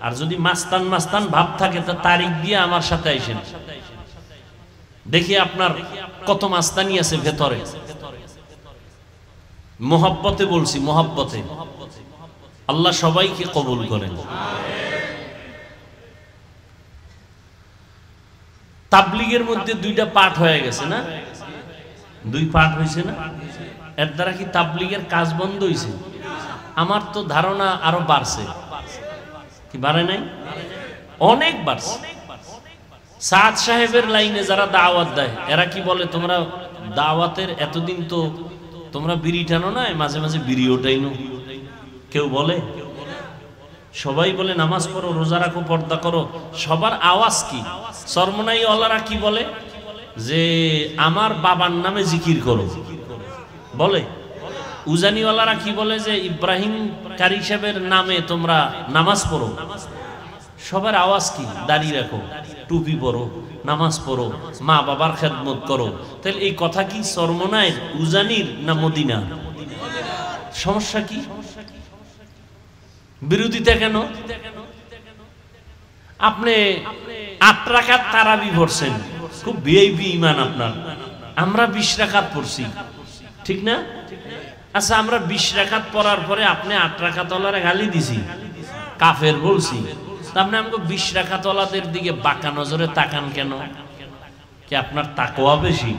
আর যদি মাস্তান মাস্তান ভাব থাকে তা তারিখ দিয়ে আমার সাথে আইসেন, দেখি আপনার কত মাস্তানি আছে ভেতরে। মোহব্বতে বলছি, মোহব্বতে। আল্লাহ সবাইকে কবুল করেন। তাবলীগের মধ্যে 2টা পাঠ হয়ে গেছে না? 2 পাঠ হয়েছে না? এর দ্বারা কি তাবলীগের কাজ বন্ধ হয়েছে? আমার তো ধারণা আরো বাড়ছে। কি বাড়ে নাই? অনেক বাড়ছে। সাদ সাহেবের লাইনে যারা দাওয়াত দেয় এরা কি বলে, তোমরা দাওয়াতের এতদিন তো তোমরা বিড়ি টানো না, মাঝে মাঝে বিড়িও টাইনো। কেউ বলে? সবাই বলে নামাজ পড়ো, রোজা রাখো, পর্দা করো। সবার আওয়াজ কি? চরমনাই ওয়ালারা কি বলে যে আমার বাবার নামে জিকির করো, বলে। উজানিওয়ালারা কি বলে যে ইব্রাহিম কারি সাহেবের নামে তোমরা নামাজ পড়ো। সবার আওয়াজ কি? দাড়ি রাখো, টুপি পরো, নামাজ পড়ো, মা বাবার খেদমত করো। তাহলে এই কথা কি চরমনাইর, উজানির না মদিনা? সমস্যা কি? বিরোধিতা কেন? আপনি 8 রাকাত তারাবি পড়ছেন, খুব ভিআইপি ঈমান আপনার। আমরা 20 রাকাত পড়ছি, ঠিক না? আচ্ছা, আমরা 20 রাকাত পড়ার পরে আপনি 8 রাকাত ওয়ালারে গালি দিছি, কাফের বলছি, তা আপনি আমাকে 20 রাকাত ওয়ালাদের দিকে বাঁকা নজরে তাকান কেন? কি আপনার তাকওয়া বেশি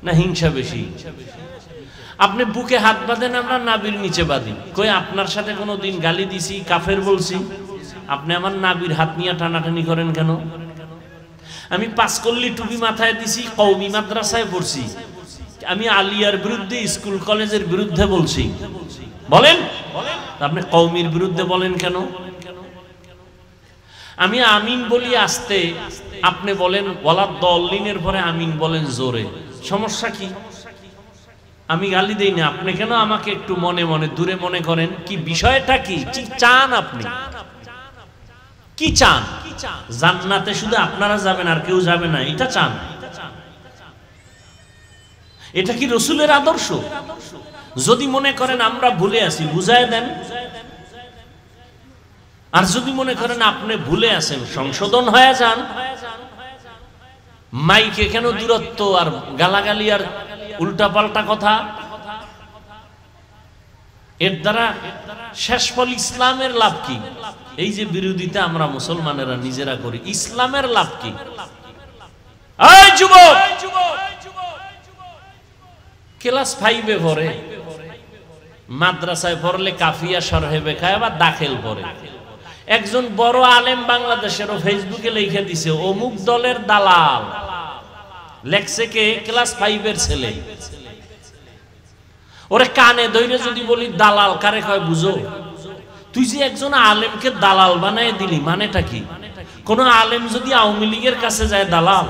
না হিংসা বেশি? আপনি বুকে হাত বাঁধেন, আমরা নাবির নিচে বাঁধি। কই আপনার সাথে কোনো দিন গালি দিছি, কাফের বলছি? আপনি আমার নাবির হাত নিয়ে টানাটানি করেন কেন? আমি 5 কল্লি টুপি মাথায় দিছি, কওমি মাদ্রাসায় পড়ছি, আমি আলিয়ার বিরুদ্ধে, স্কুল কলেজের বিরুদ্ধে বলছি, বলেন। আপনি কওমির বিরুদ্ধে বলেন কেন? আমি আমিন বলি আস্তে, আপনি বলেন ওয়ালাদ দল্লিনের পরে আমিন বলেন জোরে। সমস্যা কি? আমি গালি দেই না, আপনি কেন আমাকে একটু মনে মনে দূরে মনে করেন? কি বিষয়টা কি? কি চান আপনি? কি চান? জান্নাতে শুধু আপনারা যাবেন আর কেউ যাবে না, এটা চান? এটা কি রাসূলের আদর্শ? যদি মনে করেন আমরা ভুলে আছি, বুঝায় দেন। আর যদি মনে করেন আপনি ভুলে আছেন, সংশোধন হয়ে যান। মাইকে কেন দূরত্ব আর গালাগালি আর উল্টাপাল্টা কথা? এর দ্বারা শেষ ফল ইসলামের লাভ কি? এই যে বিরোধিতা আমরা মুসলমানেরা নিজেরা করি, ইসলামের লাভ কি? এই যুবক, ক্লাস 5-এ পড়ে, মাদ্রাসায় পড়লে কাফিয়া শরহে বেখায় বা দাখিল পড়ে। একজন বড় আলেম বাংলাদেশেরও ফেসবুকে লিখে দিছে অমুক দলের দালাল, লেখছে কে? ক্লাস 5 এর ছেলে। ওরে কানে ধইরে যদি বলি দালাল কারে কয় বুঝো? তুই যে একজন আলেমকে দালাল বানায় দিলি, মানেটা কি? কোন আলেম যদি আওয়ামী লীগের কাছে যায় দালাল,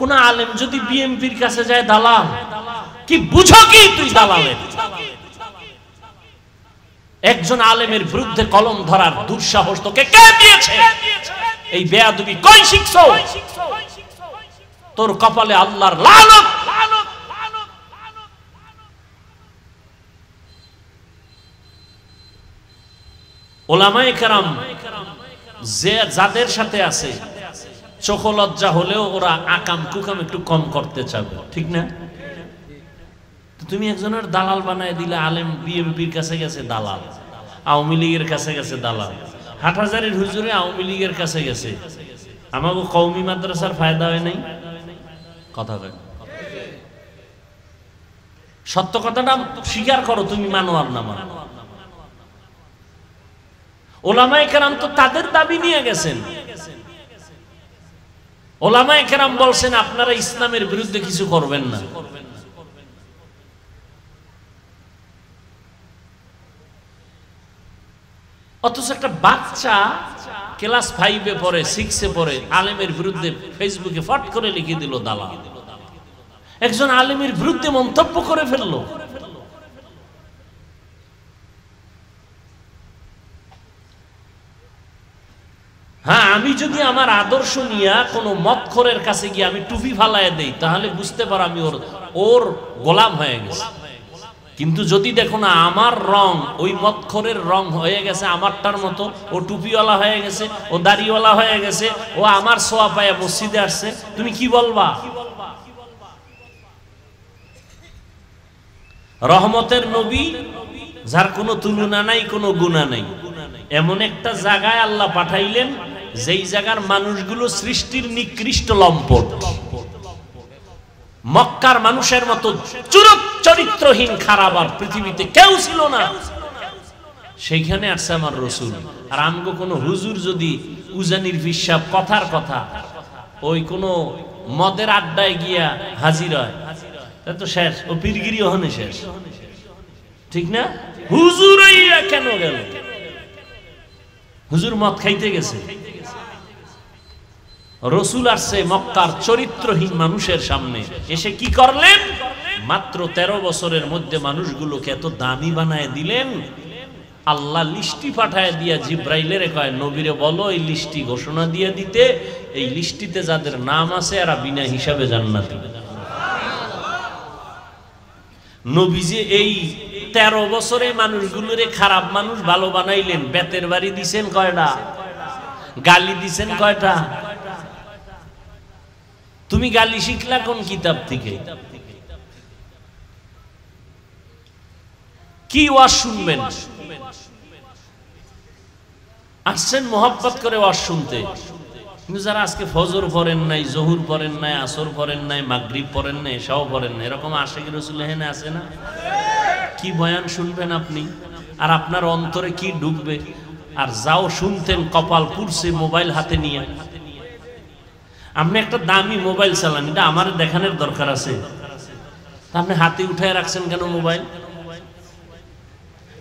কোন আলেম যদি বিএনপির কাছে যায় দালাল, কি বুঝো কি তুই দালালের? একজন আলেমের বিরুদ্ধে কলম ধরার দুঃসাহস তোকে কে দিয়েছে? এই বেয়াদবি কই শিখছো? তোর কপালে আল্লাহর লানত। ওলামায়ে কেরাম যে যাদের সাথে আছে চোখ লজ্জা হলেও ওরা আকাম কুকাম একটু কম করতে চাবে, ঠিক না? তুমি একজনের দালাল বানায় দিলে। আলেম বিএনপির কাছে গেছে দালাল, আওয়ামী লীগের কাছে গেছে দালাল, হাটহাজারীর হুজুরে আওয়ামী লীগের কাছে গেছে। আমাকে কওমি মাদ্রাসার ফায়দা হয় নাই? কথা কয় সত্য কথাটা স্বীকার করো, তুমি মানো আর না মানো। ওলামায়ে কেরাম তো তাদের দাবি নিয়ে গেছেন। ওলামায়ে কেরাম বলছেন আপনারা ইসলামের বিরুদ্ধে কিছু করবেন না। অথচ একটা বাচ্চা ক্লাস 5 এ পড়ে, 6 এ পড়ে, আলেমের বিরুদ্ধে ফেসবুকে ফট করে লিখে দিল দালাল। একজন আলেমের বিরুদ্ধে মন্তব্য করে ফেললো। হ্যাঁ, আমি যদি আমার আদর্শ নিয়ে কোনো মদখোরের কাছে গিয়ে আমি টুপি ফালায় দেই, তাহলে বুঝতে পারো আমি ওর গোলাম হয়ে গেছি। কিন্তু যদি দেখো না আমার রং ওই মদখোরের রং হয়ে গেছে আমারটার মতো, ও টুপিওয়ালা হয়ে গেছে, ও দাড়িওয়ালা হয়ে গেছে, ও আমার সোয়া পায়ে মসজিদে আসছে, তুমি কি বলবা? রহমতের নবী যার কোনো তুলনা নাই, কোনো গুণা নাই, এমন একটা জায়গায় আল্লাহ পাঠাইলেন যেই জায়গার মানুষগুলো সৃষ্টির নিকৃষ্ট লম্পট। মক্কার মানুষের মতো চরিত্রহীন খারাপ আর পৃথিবীতে কেউ ছিল না। সেইখানে আসছে আমার রসুল। আর আমগো কোনো হুজুর যদি উজানির হিসাব কথার কথা ওই কোনো মদের আড্ডায় গিয়া হাজির হয়, তা তো শেষ, ও পীরগিরি ওখানে শেষ, ঠিক না? হুজুর কেন গেল? হুজুর মদ খাইতে গেছে। রসুল আসছে মক্কার চরিত্রহীন মানুষের সামনে, এসে কি করলেন? মাত্র 13 বছরের মধ্যে মানুষগুলোকে এত দামি বানায় দিলেন। আল্লাহ লিস্টি পাঠায় দিয়া জিব্রাইলের কয় নবীরে বলো এই লিস্টি ঘোষণা দিয়ে দিতে, এই লিস্টিতে যাদের নাম আছে এরা বিনা হিসাবে জান্নাতি। নবীজি এই 13 বছরে মানুষগুলোরে খারাপ মানুষ ভালো বানাইলেন। বেতের বাড়ি দিছেন কয়টা? গালি দিছেন কয়টা? তুমি গালি শিখলা কোন কিতাব থেকে? কি ওয়াজ শুনবেন? আসছেন মোহাব্বত করে ওয়াজ শুনতে, কিন্তু যারা আজকে ফজর পড়েন নাই, জহুর পড়েন নাই, আসর পড়েন নাই, মাগরিব পড়েন নাই, এশাও পড়েন নাই, এরকম আশিক রাসূল এখানে আছে না? কি বয়ান শুনবেন আপনি? আর আপনার অন্তরে কি ঢুকবে? আর যাও শুনতেন কপাল পুড়ছে মোবাইল হাতে নিয়ে। আপনি একটা দামি মোবাইল চালান, এটা আমার দেখানোর দরকার আছে? আপনি হাতে উঠায় রাখছেন কেন মোবাইল?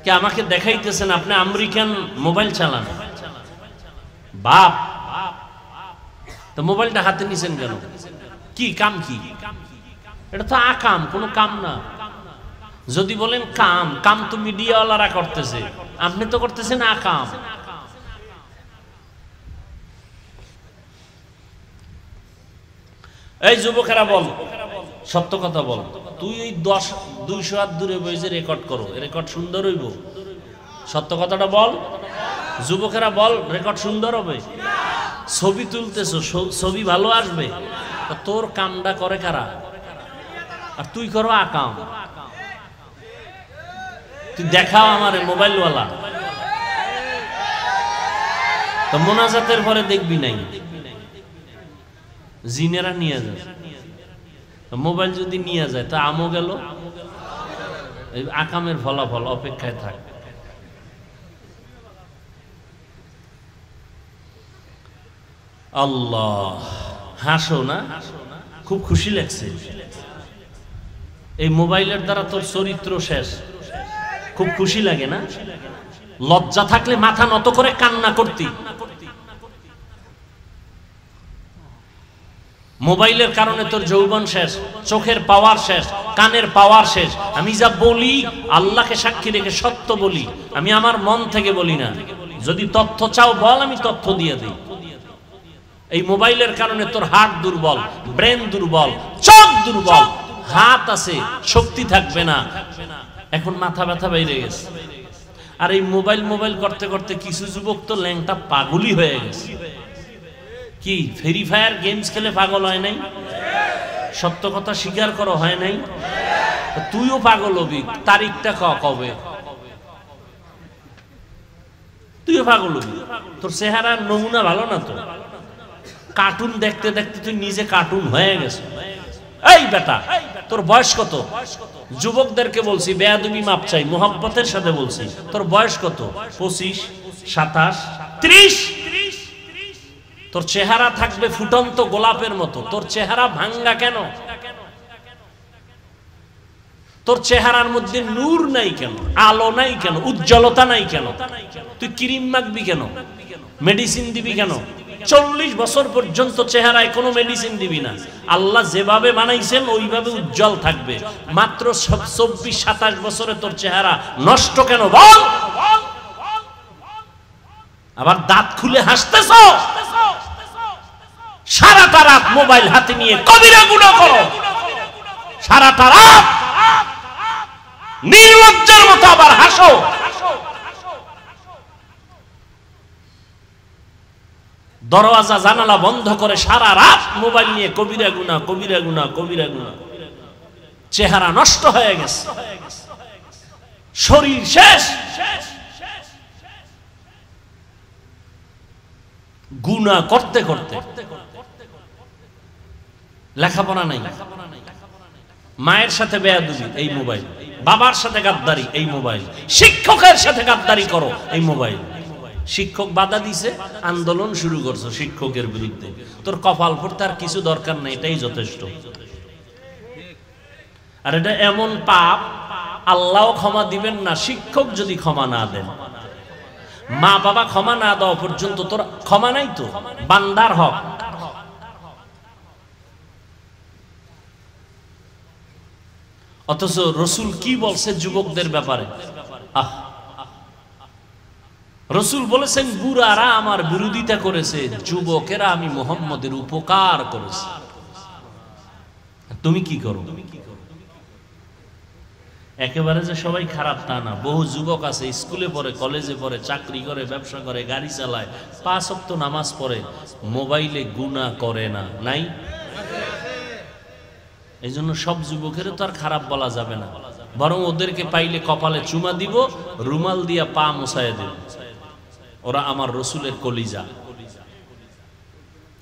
কি আমাকে দেখাইতেছেন আপনি আমেরিকান মোবাইল চালান? বাপ, তো মোবাইলটা হাতে নিছেন কেন? কি কাম? কি এটা তো আকাম, কোনো কাম না। যদি বলেন কাম, কাম তো মিডিয়াওয়ালারা করতেছে, আপনি তো করতেছেন আকাম। এই যুবকেরা বল, সত্য কথা বল, তুই ওই 200 হাত দূরে বসে রেকর্ড করো, রেকর্ড সুন্দর হইব? সত্য কথাটা বল। যুবকেরা বল, রেকর্ড সুন্দর হবে? ছবি তুলতেছো, ছবি ভালো আসবে? তোর কামটা করে কারা? আর তুই করো আকাম। তুই দেখাও আমার মোবাইলওয়ালা, তো মোনাজাতের পরে দেখবি নাই জিনেরা নিয়ে যায়। মোবাইল যদি নিয়ে যায় তা আমও গেল। এই আকামের ফলাফল অপেক্ষায় থাক। আল্লাহ, হাসো না, খুব খুশি লাগছে। এই মোবাইলের দ্বারা তোর চরিত্র শেষ, খুব খুশি লাগে না? লজ্জা থাকলে মাথা নত করে কান্না করতি। মোবাইলের কারণে তোর যৌবন শেষ, চোখের পাওয়ার শেষ, কানের পাওয়ার শেষ। আমি যা বলি আল্লাহকে সাক্ষী রেখে সত্য বলি, আমি আমার মন থেকে বলি না। যদি তথ্য চাও বল, আমি তথ্য দিয়ে দিই। এই মোবাইলের কারণে তোর হার্ট দুর্বল, ব্রেন দুর্বল, চোখ দুর্বল, হাত আছে শক্তি থাকবে না, এখন মাথা ব্যথা বেড়ে গেছে। আর এই মোবাইল মোবাইল করতে করতে কিছু যুবক তো ল্যাংটা পাগলই হয়ে গেছে। কি ফ্রি ফায়ার গেমস খেলে পাগল হয় নাই? সত্য কথা স্বীকার করো, হয় নাই? তুইও পাগল হবি, তারিখটা কবে? তুইও পাগল হবি। তোর চেহারার নমুনা ভালো না তো, কার্টুন দেখতে দেখতে তুই নিজে কার্টুন হয়ে গেছে। এই বেটা, তোর বয়স কত? যুবকদেরকে বলছি, বেয়াদবি মাপ চাই, মোহাব্বতের সাথে বলছি। তোর বয়স কত? 25, 27, 30। তোর চেহারা থাকবে ফুটন্ত গোলাপের মতো। তোর চেহারা ভাঙ্গা কেন? তোর চেহারার মধ্যে নূর নাই কেন? আলো নাই কেন? উজ্জ্বলতা নাই কেন? তুই ক্রিম মাখবি কেন? মেডিসিন দিবি কেন? 40 বছর পর্যন্ত চেহারায় কোনো মেডিসিন দিবি না। আল্লাহ যেভাবে বানাইছেন ওইভাবে উজ্জ্বল থাকবে। মাত্র 24-27 বছরে তোর চেহারা নষ্ট কেন বল? আবার দাঁত খুলে হাসতেছ? সারাটা রাত মোবাইল হাতে নিয়ে কবিরা গুনাহ করো, সারাটা রাত নির্লজ্জের মতো আবার হাসো। দরওয়াজা জানালা বন্ধ করে সারা রাত মোবাইল নিয়ে কবিরা গুনাহ, কবিরা গুনাহ, কবিরা গুনাহ। চেহারা নষ্ট হয়ে গেছে, শরীর শেষ, গুনাহ করতে করতে। লেখাপড়া নাই, মায়ের সাথে বেয়াদবি এই মোবাইল, বাবার সাথে গাদ্দারি এই মোবাইল, শিক্ষকের সাথে গাদ্দারি করো এই মোবাইল। শিক্ষক বাধা দিছে, আন্দোলন শুরু করছো শিক্ষকের বিরুদ্ধে। তোর কপাল পড়তে আর কিছু দরকার নাই, এটাই যথেষ্ট। আর এটা এমন পাপ আল্লাহ ক্ষমা দিবেন না শিক্ষক যদি ক্ষমা না দেন। মা বাবা ক্ষমা না দেওয়া পর্যন্ত তোর ক্ষমা নাই তো, বান্দার হক। অথচ রসুল কি বলছে যুবকদের ব্যাপারে? রসুল বলেছেন, বুড়ারা আমার বিরোধিতা করেছে, যুবকেরা আমি মুহাম্মদের উপকার করেছি। তুমি কি করো? একেবারে যে সবাই খারাপ তা না। বহু যুবক আছে স্কুলে পড়ে, কলেজে পড়ে, চাকরি করে, ব্যবসা করে, গাড়ি চালায়, 5 ওয়াক্ত নামাজ পড়ে, মোবাইলে গুনাহ করে না, নাই? এই জন্য সব যুবকের তো আর খারাপ বলা যাবে না, বরং ওদেরকে পাইলে কপালে চুমা দিব, রুমাল দিয়া পা মুছায় দেব। ওরা আমার রসুলের কলিজা।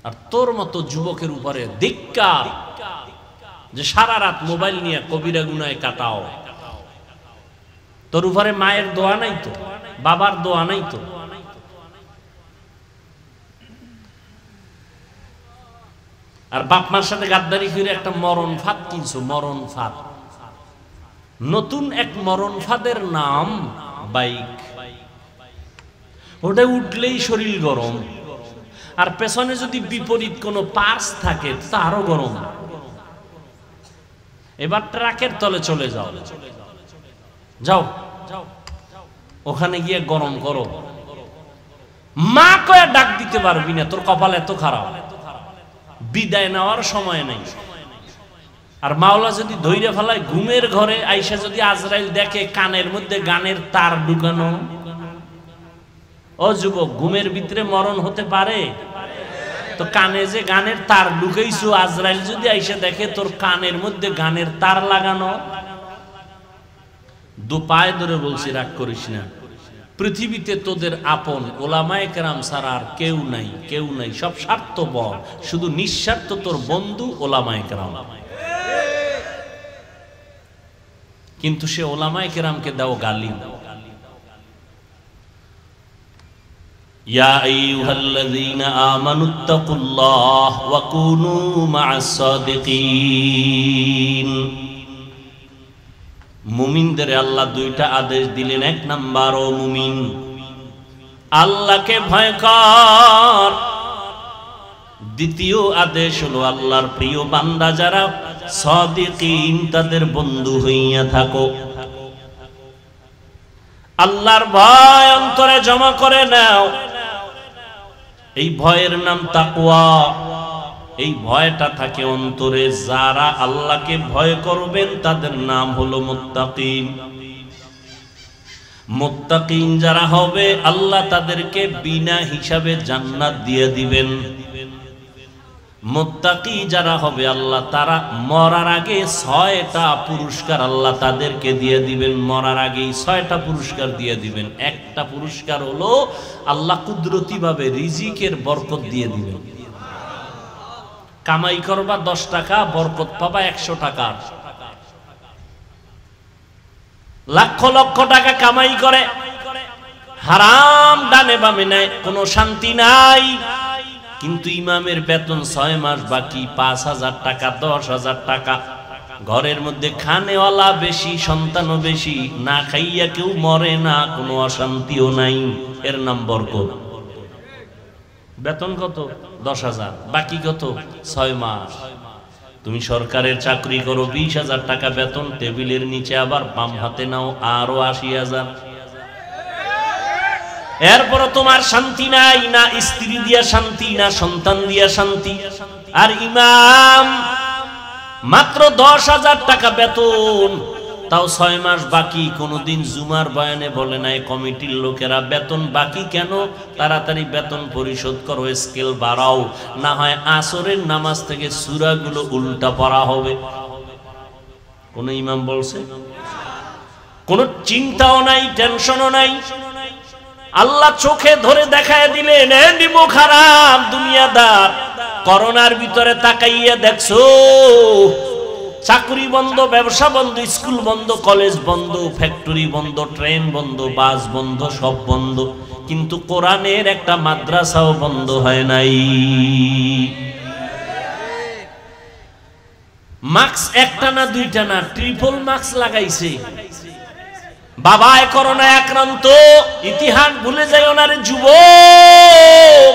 আর তোর মতো যুবকের উপরে ধিক্কার, যে সারা রাত মোবাইল নিয়ে কবিরা গুনায় কাটাও। তোর উপরে মায়ের দোয়া নাই তো, বাবার দোয়া নাই তো। আর বাপ মার সাথে গাদ্দারি করে একটা মরণ ফাঁদ কিনছো, মরণ ফাঁদ। নতুন এক মরণ ফাঁদের নাম বাইক। ওটা উঠলেই শরীর গরম, আর পেছনে যদি বিপরীত কোনো পার্স থাকে তা আরো গরম। এবার ট্রাকের তলে চলে যাও, যাও ওখানে গিয়ে গরম করো। মা কয়ে ডাক দিতে পারবি না, তোর কপাল এত খারাপ। বিদায় নেওয়ার সময় নেই। আর মাওলা যদি ধৈর্য ফেলায় ঘুমের ঘরে আইসা যদি আজরাইল দেখে কানের মধ্যে গানের তার ঢুকানো, ও যুবক, ঘুমের ভিতরে মরণ হতে পারে? তো কানে যে গানের তার ঢুকাইছো, আজরাইল যদি আইসা দেখে তোর কানের মধ্যে গানের তার লাগানো। দু পায়ে ধরে বলছি, রাগ করিস না। পৃথিবীতে তোদের আপন ওলামায়ে কেরাম ছাড়া আর কেউ নাই, কেউ নাই। সব স্বার্থপর, শুধু নিঃস্বার্থ তোর বন্ধু ওলামায়ে কেরাম। কিন্তু সে ওলামায়ে কেরামকে দাও গালি। ইয়া আইয়ুহাল্লাযীনা আমানুত্তাকুল্লাহ ওয়া কুনু মা'আস সাদিকিন। মুমিনদের আল্লাহ দুইটা আদেশ দিলেন। এক নাম্বার, ও মুমিন, আল্লাহকে ভয় কর। দ্বিতীয় আদেশ হলো আল্লাহর প্রিয় বান্দা যারা সাদিকিন তাদের বন্ধু হইয়া থাকো। আল্লাহর ভয় অন্তরে জমা করে নাও। এই ভয়ের নাম তাকওয়া। এই ভয়টা থাকে অন্তরে। যারা আল্লাহকে ভয় করবেন তাদের নাম হলো মুত্তাকিন। মুত্তাকিন যারা হবে আল্লাহ তাদেরকে বিনা হিসাবে জান্নাত দিয়ে দিবেন। মুত্তাকি যারা হবে আল্লাহ তারা মরার আগে 6টা পুরস্কার আল্লাহ তাদেরকে দিয়ে দিবেন। মরার আগেই 6টা পুরস্কার দিয়ে দিবেন। একটা পুরস্কার হলো আল্লাহ কুদরতি ভাবে রিজিকের বরকত দিয়ে দিবেন। কামাই করবা 10 টাকা, বরকত পাবা 100 টাকা। লক্ষ লক্ষ টাকা কামাই করে হারাম ডানে বামে নেয়, কোনো শান্তি নাই। কিন্তু ইমামের বেতন 6 মাস বাকি, 5,000 টাকা, 10,000 টাকা। ঘরের মধ্যে খানেওয়ালা বেশি, সন্তানও বেশি, না খাইয়া কেউ মরে না, কোনো অশান্তিও নাই। এর নাম বরকত। বেতন কত? 10,000, বাকি কত? 6 মাস। তুমি সরকারের চাকরি করো, 20,000 টাকা বেতন, টেবিলের নিচে আবার বাম হাতে নাও আরো 80,000। এরপর তোমার শান্তি নাই, না স্ত্রী দিয়া শান্তি, না সন্তান দিয়া শান্তি। আর ইমাম মাত্র 10,000 টাকা বেতন, তাও 6 মাস বাকি। কোনদিন জুমার বয়ানে বলে নাই কমিটির লোকেরা বেতন বাকি কেন? তাড়াতাড়ি বেতন পরিশোধ করো, স্কেল বাড়াও, না হয় আসরের নামাজ থেকে সূরাগুলো উল্টা পড়া হবে। কোন ইমাম বলছে? কোন চিন্তাও নাই, টেনশনও নাই। আল্লাহ চোখে ধরে দেখায় দিলেন, নিমো খারাপ দুনিয়াদার, করোনার ভিতরে তাকাইয়া দেখছো চাকরি বন্ধ, ব্যবসা বন্ধ, স্কুল বন্ধ, কলেজ বন্ধ, ফ্যাক্টরি বন্ধ, ট্রেন বন্ধ, বাস বন্ধ, সব বন্ধ। কিন্তু কোরআনের একটা মাদ্রাসাও বন্ধ হয় নাই। মাস্ক একটা না দুইটা না, ট্রিপল মাস্ক লাগাইছে। বাবায় করোনায় আক্রান্ত, ইতিহাস ভুলে যায় ওনারে যুবক।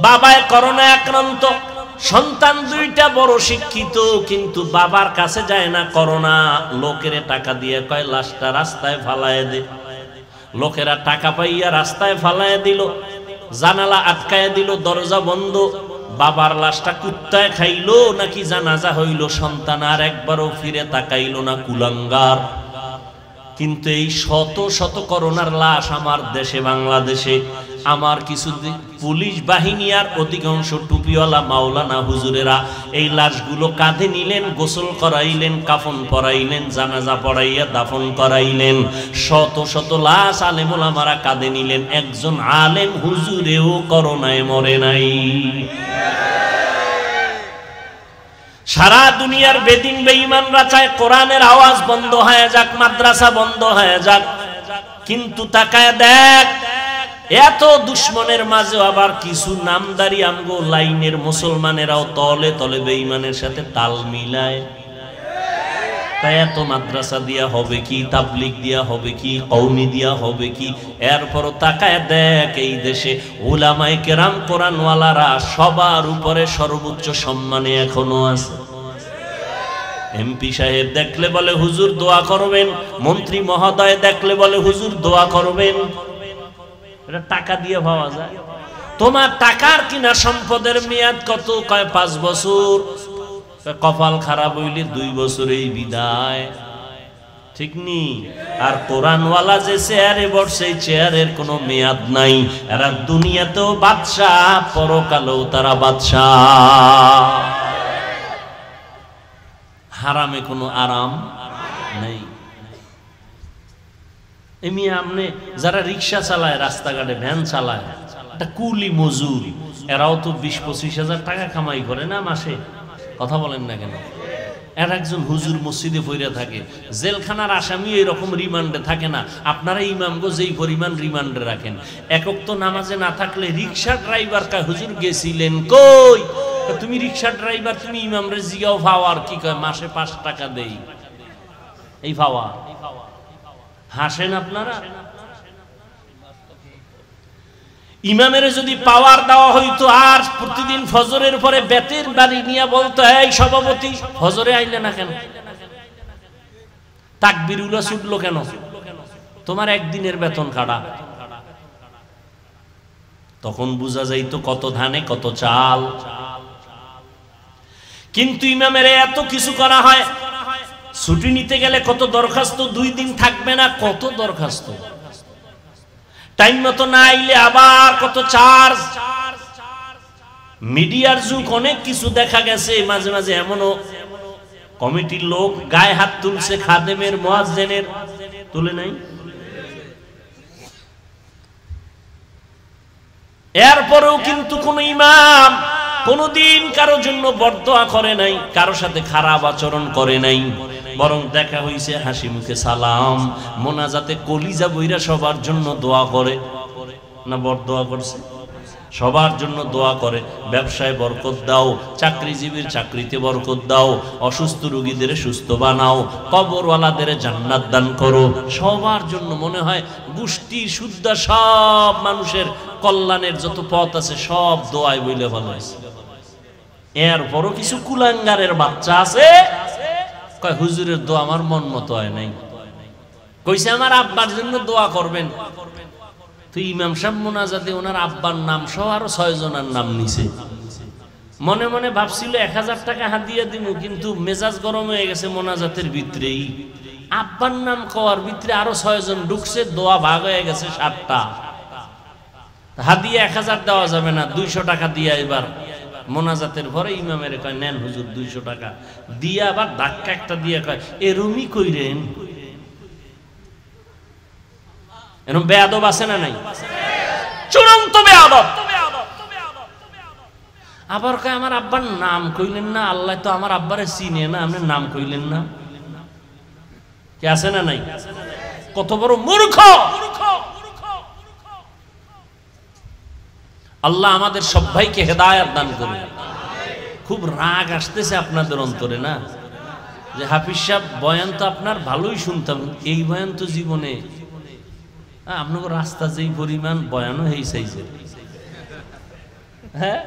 বাবায় করোনায় আক্রান্ত, সন্তান 2টা বড় শিক্ষিত, কিন্তু বাবার কাছে যায় না করোনা। লোকের টাকা দিয়ে কয় লাশটা রাস্তায় ফালায় দে। লোকেরা টাকা পাইয়া রাস্তায় ফালায় দিল, জানালা আটকায় দিল, দরজা বন্ধ। বাবার লাশটা কুত্তায় খাইলো নাকি জানাজা হইল, সন্তান আর একবারও ফিরে তাকাইল না, কুলাঙ্গার। কিন্তু এই শত শত করোনার লাশ আমার দেশে, বাংলাদেশে, আমার কিছু পুলিশ বাহিনী আর অধিকাংশ টুপিওয়ালা মাওলানা হুজুরেরা এই লাশগুলো কাঁধে নিলেন, গোসল করাইলেন, কাফন পরাইলেন, জানাজা পড়াইয়া দাফন করাইলেন। শত শত লাশ আলেম ওলামারা কাঁধে নিলেন, একজন আলেম হুজুরেও করোনায় মরে নাই। সারা দুনিয়ার বেদিন বেঈমানরা চায় কোরআনের আওয়াজ বন্ধ হয়ে যাক, মাদ্রাসা বন্ধ হয়ে যাক। কিন্তু তাকায় দেখ, এত দুশ্মনের মাঝে আবার কিছু নামদারি আমগো লাইনের মুসলমানেরাও তলে তলে বেঈমানের সাথে তাল মিলায়। তাই এত মাদ্রাসা দিয়া হবে কি, তাবলিগ দিয়া হবে কি, কওমি দিয়া হবে কি? এরপরও তাকায় দেখ, এই দেশে উলামায়ে কেরাম কোরআনওয়ালারা সবার উপরে সর্বোচ্চ সম্মানে এখনো আছে। এমপি সাহেব দেখলে বলে হুজুর দোয়া করবেন, মন্ত্রী মহোদয় দেখলে বলে হুজুর দোয়া করবেন। এটা টাকা দিয়ে পাওয়া যায়। তোমার টাকার কিনা সম্পদের মেয়াদ কত? কয় 5 বছর। কপাল খারাপ হইলে 2 বছরেই বিদায়, ঠিক নি? আর কোরআনওয়ালা যে চেয়ারে বসে, চেয়ারের কোনো মেয়াদ নাই। এরা দুনিয়াতেও বাদশাহ, পরকালেও তারা বাদশাহ। হারামে কোনো আরাম নেই। এমনি আমনে যারা রিক্সা চালায়, রাস্তাঘাটে ভ্যান চালায়, এটা কুলি মজুর, এরাও তো 20-25 হাজার টাকা কামাই করে না মাসে। কথা বলেন না কেন? আর একজন হুজুর মসজিদে পড়ে থাকে, জেলখানার আসামি এরকম রিমান্ডে থাকে না, আপনারা ইমামগো যেই পরিমাণ রিমান্ডে রাখেন। একক তো নামাজে না থাকলে রিক্সা ড্রাইভার কয় হুজুর গেছিলেন কই? তুমি রিক্সা ড্রাইভার, তুমি ইমামরে জিগাও ফাওয়ার কি কয়? মাসে 5 টাকা দেই। এই ফাওয়া হাসেন আপনারা। ইমামের যদি পাওয়ার দেওয়া হইতো আর প্রতিদিন ফজরের পরে বেতের বাড়ি নিয়ে বলতো, এই সভাপতি ফজরে আইলে না কেন, তাকবীরুল্লাহ ছুটলো কেন, তোমার একদিনের বেতন কাটা, তখন বোঝা যাইতো কত ধানে কত চাল। কিন্তু ইমামের এত কিছু করা হয়, ছুটি নিতে গেলে কত দরখাস্ত, 2 দিন থাকবে না, কত দরখাস্ত, টাইম মতো না আইলে আবার কত চার্জ। মিডিয়ার যুগ, অনেক কিছু দেখা গেছে। মাঝে মাঝে এমনও কমিটির লোক গায়ে হাত তুলছে, খাদেমের মুয়াজ্জিনের তুলে নাই। এরপরেও কিন্তু কোন ইমাম কোনদিন কারোর জন্য বরদোয়া করে নাই, কারোর সাথে খারাপ আচরণ করে নাই, বরং দেখা হইছে হাসি মুখে সালাম, মোনাজাতে কলিজা বইরা সবার জন্য দোয়া করে না, বরদোয়া করছে, সবার জন্য দোয়া করে। ব্যবসায় বরকত দাও, চাকরিজীবীর চাকরিতে বরকত দাও, অসুস্থ রোগীদের সুস্থ বানাও, কবরওয়ালাদের জান্নাত দান করো, সবার জন্য। মনে হয় গোষ্ঠী শুদ্ধা সব মানুষের কল্যাণের যত পথ আছে সব দোয়ায় বইলে ভালো আছে। এরপরও কিছু কুলাঙ্গারের বাচ্চা আছে, কয় হুজুরের দোয়া আমার মন মতো হয় নাই, কইছে আমার আব্বার জন্য দোয়া করবেন। তো ইমাম সাহেব মোনাজাতে ওনার আব্বার নাম সহ আরো 6 জনের নাম নিছে। মনে মনে ভাবছিল 1000 টাকা হাদিয়া দিব, কিন্তু মেজাজ গরম হয়ে গেছে মোনাজাতের ভিতরেই, আব্বার নাম কওয়ার ভিতরে আরো 6 জন ঢুকছে, দোয়া ভাগ হয়ে গেছে 7টা। হাদিয়া 1000 দেওয়া যাবে না, 200 টাকা দিয়া এবার মোনাজাতের পরে ইমামের কয় নেন হুজুর 200 টাকা দিয়া, আবার ধাক্কা একটা দিয়ে কয় এরমি কইরেন। এরকম বেয়াদব আছে না নাই? চূড়ান্ত বেয়াদব। আবার কয় আমার আব্বার নাম কইলেন না, আল্লাহ তো আমার আব্বারে চিনে না, আপনি নাম কইলেন না। কে আছে না নাই? কত বড় মূর্খ! আল্লাহ আমাদের সবাইকে হেদায়েত দান করুন। খুব রাগ আসতেছে আপনাদের অন্তরে না, যে হাফিজ সাহেব বয়ান তো আপনার ভালোই শুনতাম, এই বয়ান তো জীবনে আপনাকে রাস্তা যেই পরিমাণ বয়ানও এই সাইজের, হ্যাঁ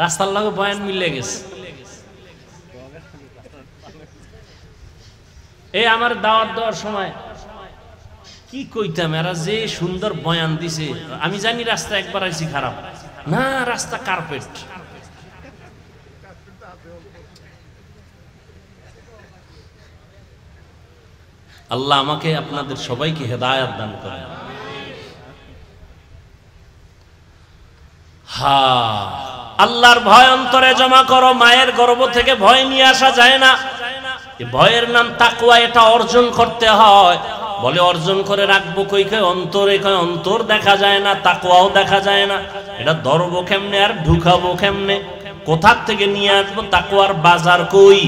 রাস্তার লাগে বয়ান মিলে গেছে। এই আমার দাওয়াত দেওয়ার সময় কি কইতাম, এরা যে সুন্দর বয়ান দিছে, আমি জানি রাস্তা একবার আইছি খারাপ না, রাস্তা কার্পেট। আল্লাহ আমাকে আপনাদের সবাইকে হেদায়েত দান করেন। আল্লাহর ভয় অন্তরে জমা করো। মায়ের গর্ভ থেকে ভয় নিয়ে আসা যায় না, এই ভয়ের নাম তাকওয়া, এটা অর্জন করতে হয়। বলে অর্জন করে রাখবো কই? কয় অন্তরে। কয় অন্তর দেখা যায় না, তাকওয়াও দেখা যায় না, এটা ধরবো কেমনে আর ঢুকাবো কেমনে? কোথা থেকে নিয়ে আসবো? তাকওয়ার বাজার কই?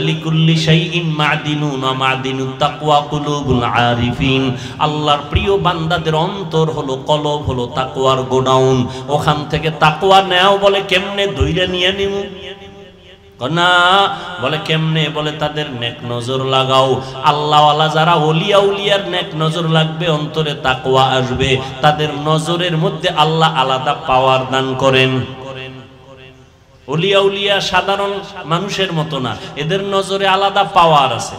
লিকুল্লি শাইইন মাদিনুন ওয়া মাদিনুত তাকওয়া কুলুবুল আরিফিন। আল্লাহর প্রিয় বান্দাদের অন্তর হলো, কলব হলো তাকওয়ার গোডাউন। ওখান থেকে তাকওয়া নেও। বলে কেমনে? ধইরা নিয়ে নিমু না, বলে কেমনে? বলে তাদের নেক নজর লাগাও। আল্লাহওয়ালা যারা ওলিয়া উলিয়ার নেক নজর লাগবে, অন্তরে তাকওয়া আসবে, তাদের নজরের মধ্যে আল্লাহ আলাদা পাওয়ার দান করেন। ওলিয়া উলিয়া সাধারণ মানুষের মতো না, এদের নজরে আলাদা পাওয়ার আছে।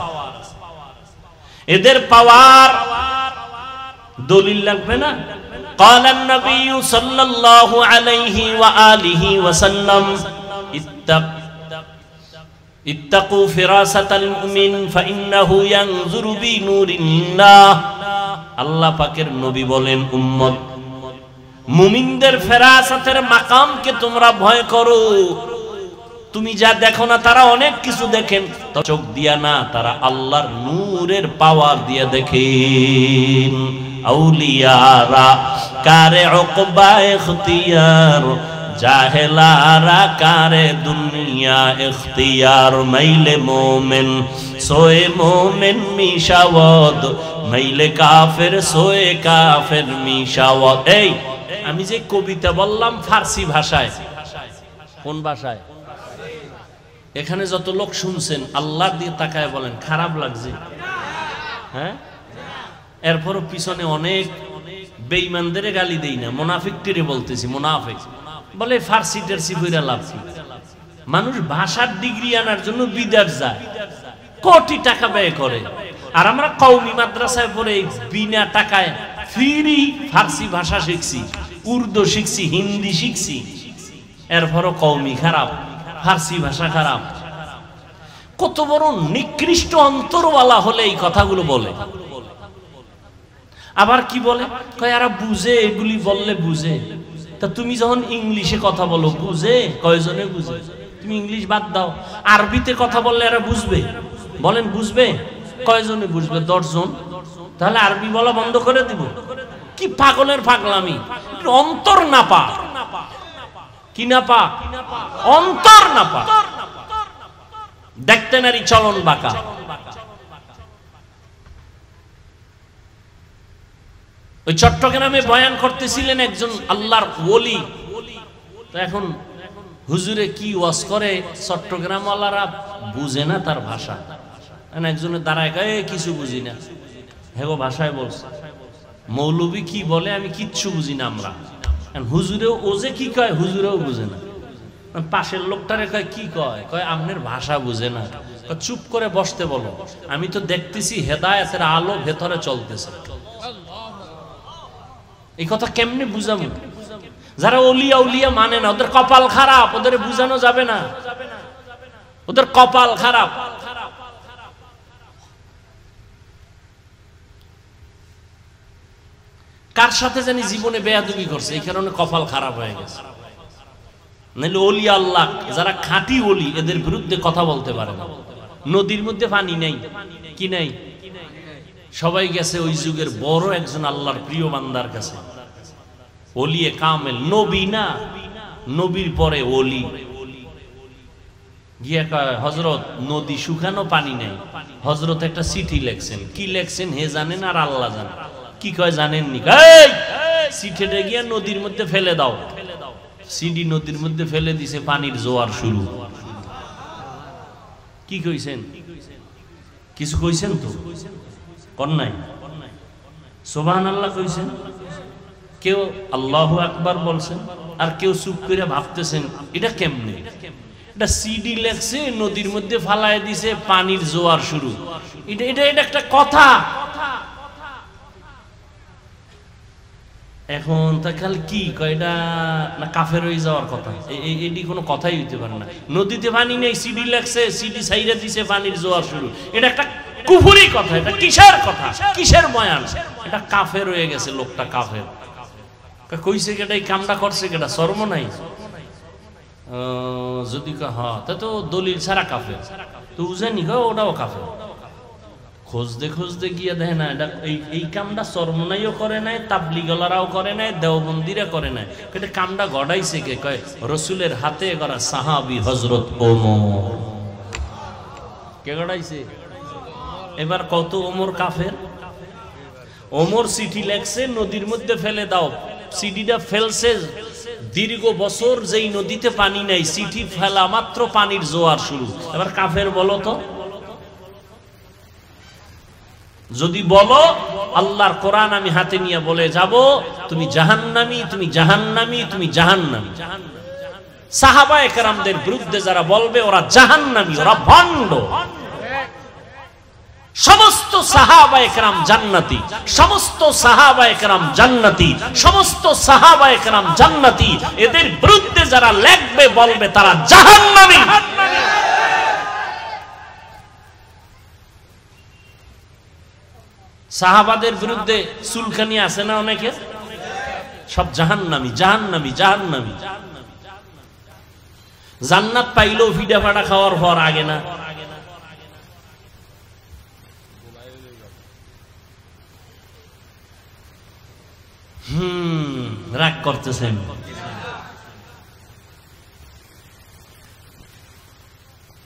এদের পাওয়ার দলিল লাগবে না? ক্বালান নবী সাল্লাল্লাহু আলাইহি ওয়া আলিহি ওয়া সাল্লাম ইত্তাকু ফিরাসাতাল মুমিন ফাইন্নাহু ইয়ানজুরু বিনুরিল্লাহ। আল্লাহ পাকের নবী বলেন, উম্মত মুমিনদের ফেরাসাতের মাকামকে তোমরা ভয় করো। তুমি যা দেখো না, তারা অনেক কিছু দেখেন, চোখ দিয়া না, তারা আল্লাহর নূরের পাওয়ার দিয়া দেখেন। আউলিয়ারা কারে উকবা ইখতিয়ার, জাহেলারা কারে দুনিয়া ইখতিয়ার মাইলে মোমেন সোয়ে মোমেন মিশাওয়াদ মাইলে কাফের সোয়ে কাফের মিশাওয়াদ। এই আমি যে কবিতা বললাম ফার্সি ভাষায়, কোন ভাষায়? এখানে যত লোক শুনছেন আল্লাহর দিয়ে তাকায় বলেন খারাপ লাগছে? হ্যাঁ, এরপরও পিছনে অনেক বেঈমানদের গালি দেই না, মুনাফিকটিরে বলতেছি। মুনাফিক বলে ফার্সি টার্সি কইরা লাভ কি? মানুষ ভাষার ডিগ্রি আনার জন্য বিদেশ যায়, কোটি টাকা ব্যয় করে, আর আমরা কওমি মাদ্রাসায় পড়ে বিনা টাকায় ফ্রি ফার্সি ভাষা শিখছি, উর্দু শিখছি, হিন্দি শিখছি, এরপরও কওমি খারাপ, ফার্সি ভাষা খারাপ। কত বড় নিকৃষ্ট অন্তরওয়ালা হলে এই কথাগুলো বলে। আবার কি বলে, কয় এরা বুঝে, এগুলি বললে বুঝে। তা তুমি যখন ইংলিশে কথা বলো বুঝে? কয়জনে বুঝে? তুমি ইংলিশ বাদ দাও, আরবিতে কথা বললে এরা বুঝবে? বলেন বুঝবে? কয়জনে বুঝবে? 10 জন। তাহলে আরবি বলা বন্ধ করে দিব? কি পাগলের পাগলামি! অন্তর না পা, কি না পা? অন্তর না পা। দেখতে নারী চলন বাঁকা। ওই চট্টগ্রামে বয়ান করতেছিলেন একজন আল্লাহর ওলি। তো এখন হুজুরে কি ওয়াজ করে, চট্টগ্রামওয়ালারা বুঝে না তার ভাষা। একজনের দাঁড়ায় কয় কিছু বুঝি না, হেগো ভাষায় বলছে। মৌলবী কি বলে আমি কিচ্ছু বুঝি না আমরা। হুজুরেও ও যে কি কয় হুজুরেও বুঝে না। পাশের লোকটারে কয় কি কয়, কয় আপনার ভাষা বুঝে না। চুপ করে বসতে বলো, আমি তো দেখতেছি হেদায়েতের আলো ভেতরে চলতেছে। এই কথা কেমনে বুঝাবো? যারা ওলিয়া উলিয়া মানে না, ওদের কপাল খারাপ, ওদের বুঝানো যাবে না, ওদের কপাল খারাপ। কার সাথে জানি জীবনে বেয়াদবি করছে, এই কারণে কপাল খারাপ হয়ে গেছে। নাহলে ওলিয়া আল্লাহ যারা খাঁটি ওলি, এদের বিরুদ্ধে কথা বলতে পারে না। নদীর মধ্যে পানি নেই, কি নেই? সবাই গেছে ওই যুগের বড় একজন আল্লাহর প্রিয় বান্দার কাছে, ওলিয়ে কামেল, নবী না, নবীর পরে ওলি। গিয়া কয় হযরত নদী শুকানো, পানি নেই। হযরত একটা চিঠি লেখছেন, কি লেখছেন হে জানেন আর আল্লাহ জানেন। কি কয় জানেননি? এই চিঠিটা গিয়া নদীর মধ্যে ফেলে দাও। সিডি নদীর মধ্যে ফেলে দিছে, পানির জোয়ার শুরু। কি কইছেন? কিছু কইছেন তো? কোন নাই? সুবহানাল্লাহ কইছেন, কেউ আল্লাহু আকবার বলছেন, আর কেউ চুপ করে ভাবতেছেন এটা কেমনে। এটা সিডি লেখছে, নদীর মধ্যে ফালায় দিছে, পানির জোয়ার শুরু। এটা এটা এটা একটা কথা। এখন তা খালি কি কয়টা না কাফের হয়ে যাওয়ার কথা? এটি কোনো কথাই হইতে পারে না। নদীতে পানি নেই, সিডি লেখছে, সিডি সাইরা দিছে, পানির জোয়ার শুরু। এটা একটা কুফরি কথা। এটা কিসের কথা, কিসের বয়ান? এটা কাফের হয়ে গেছে লোকটা, কাফের। কইছে কেটা, এই কামটা করছে কেটা, শরম নাই? যদি হ্যাঁ তা তো দলিল ছাড়া কাফের। তো বুঝেনি ওটাও কাফের। খুঁজতে খুঁজতে গিয়ে দেখে না এটা এই কামটা চরমনাইও করে নাই, তাবলিগলারাও করে নাই, দেওবন্দিরা করে নাই। এটা কামটা গড়াইছে কে? কয় রসুলের হাতে গড়া সাহাবী হযরত ওমর। কে গড়াইছে? এবার কত ওমর কাফের। ওমর চিঠি লেখছে, নদীর মধ্যে ফেলে দাও। চিঠিটা ফেলছে, দীর্ঘ বছর যেই নদীতে পানি নাই, চিঠি ফেলা মাত্র পানির জোয়ার শুরু। এবার কাফের বলো তো? যদি বলো আল্লাহর কোরআন আমি হাতে নিয়ে বলে যাব তুমি জাহান্নামী, তুমি জাহান্নামী, তুমি জাহান্নামী। সাহাবায়ে কেরামদের বিরুদ্ধে যারা বলবে ওরা জাহান্নামী, ওরা ভণ্ড। সমস্ত সাহাবায়ে কেরাম জান্নাতি, সমস্ত সাহাবায়ে কেরাম জান্নাতি, সমস্ত সাহাবায়ে কেরাম জান্নাতি। এদের বিরুদ্ধে যারা লেখবে বলবে তারা জাহান্নামী। সাহাবাদের বিরুদ্ধে চুলকানি আছে না অনেকের? সব জাহান্নামী, জাহান্নামী, জাহান্নামী। জান্নাত পাইলেও ফিডা ফাটা খাওয়ার পর আগে না। রাগ করতেছেন?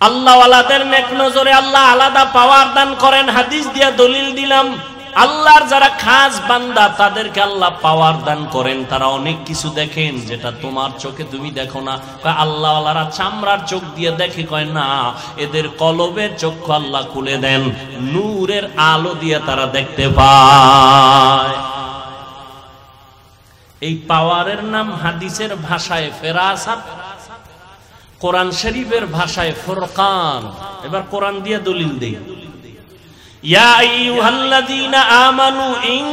আল্লাহওয়ালাদের নেক নজরে আল্লাহ আলাদা পাওয়ার দান করেন। হাদিস দিয়া দলিল দিলাম। আল্লাহর যারা খাস বান্দা তাদেরকে আল্লাহ পাওয়ার দান করেন, তারা অনেক কিছু দেখেন যেটা তোমার চোখে তুমি দেখো না। আল্লাহওয়ালারা চামড়ার চোখ দিয়ে দেখে, কয় না, এদের কলবের চক্ষু আল্লাহ খুলে দেন, নূরের আলো দিয়ে তারা দেখতে পায়। এই পাওয়ারের নাম হাদিসের ভাষায় ফেরাসাত, কোরআন শরীফের ভাষায় ফুরকান। এবার কোরআন দিয়ে দলিল দেই। ইয়া আইয়ুহাল্লাযীনা আমানু ইন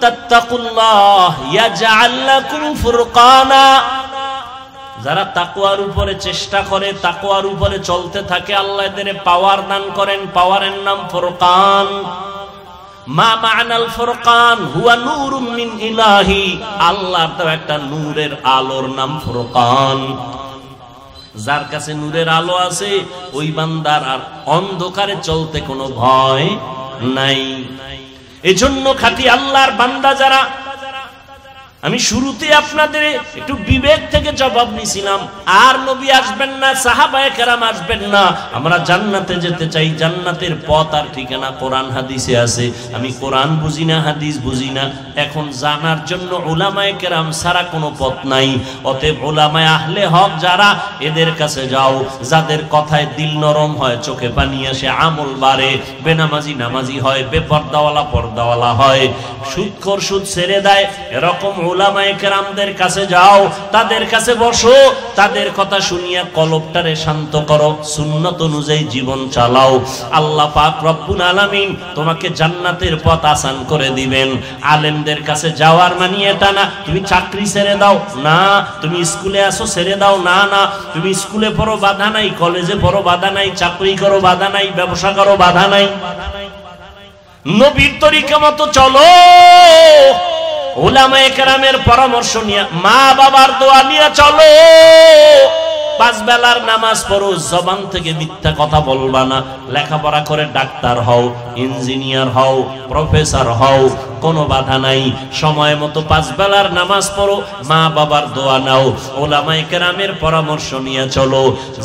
তাত্তাকুল্লাহ ইয়াজআল লাকুম ফুরকানা। যারা তাকওয়ার উপরে চেষ্টা করে, তাকওয়ার উপরে চলতে থাকে, আল্লাহ এদের পাওয়ার দান করেন। পাওয়ারের নাম ফুরকান। মা মা'নাল ফুরকান হুয়া নূরুম মিন ইলাহি। আল্লাহর তো একটা নূরের আলোর নাম ফুরকান। যার কাছে নূরের আলো আছে ওই বান্দার আর অন্ধকারে চলতে কোনো ভয় নাই। এজন্য খাঁটি আল্লাহর বান্দা যারা, আমি শুরুতে আপনাদের একটু বিবেক থেকে জবাব নিছিলাম, আর নবী আসবেন না, সাহাবায়ে কেরাম আসবেন না, আমরা জান্নাতে যেতে চাই। জান্নাতের পথ আর ঠিকানা কোরআন হাদিসে আছে। আমি কোরআন বুঝি না, হাদিস বুঝি না, এখন জানার জন্য উলামায়ে কেরাম ছাড়া কোনো পথ নাই। অতএব উলামায়ে আহলে হক যারা, এদের কাছে যাও। যাদের কথায় দিল নরম হয়, চোখে পানি আসে, আমল বাড়ে, বেনামাজি নামাজি হয়, বেপর্দাওয়ালা পর্দাওয়ালা হয়, সুদখোর সুদ ছেড়ে দেয়, এরকম উলামায়ে কেরামদের কাছে যাও, তাদের কাছে বসো, তাদের কথা শুনিয়া কলবটারে শান্ত করো, সুন্নত অনুযায়ী জীবন চালাও। আল্লাহ পাক রব্বুল আলামিন তোমাকে জান্নাতের পথ আসান করে দিবেন। আলেমদের কাছে যাওয়ার মানে এটা না তুমি চাকরি ছেড়ে দাও, না তুমি স্কুলে আসো ছেড়ে দাও, না না তুমি স্কুলে পড়ো বাধা নাই, কলেজে পড়ো বাধা নাই, চাকরি করো বাধা নাই, ব্যবসা করো বাধা নাই, নবীর তরিকা মতো চলো। উলামায়ে কেরামের পরামর্শ নিয়ে, মা বাবার দোয়া নিয়ে চলো। 5 বেলার নামাজ পড়ো, জবান থেকে মিথ্যা কথা বলবা না। লেখাপড়া করে ডাক্তার হও, ইঞ্জিনিয়ার হও, প্রফেসর হও, কোনো বাধা নাই। সময় মতো 5 বেলার নামাজ পড়ো, মা বাবার দোয়া নাও, উলামায়ে কেরামের পরামর্শ নিয়ে চলো।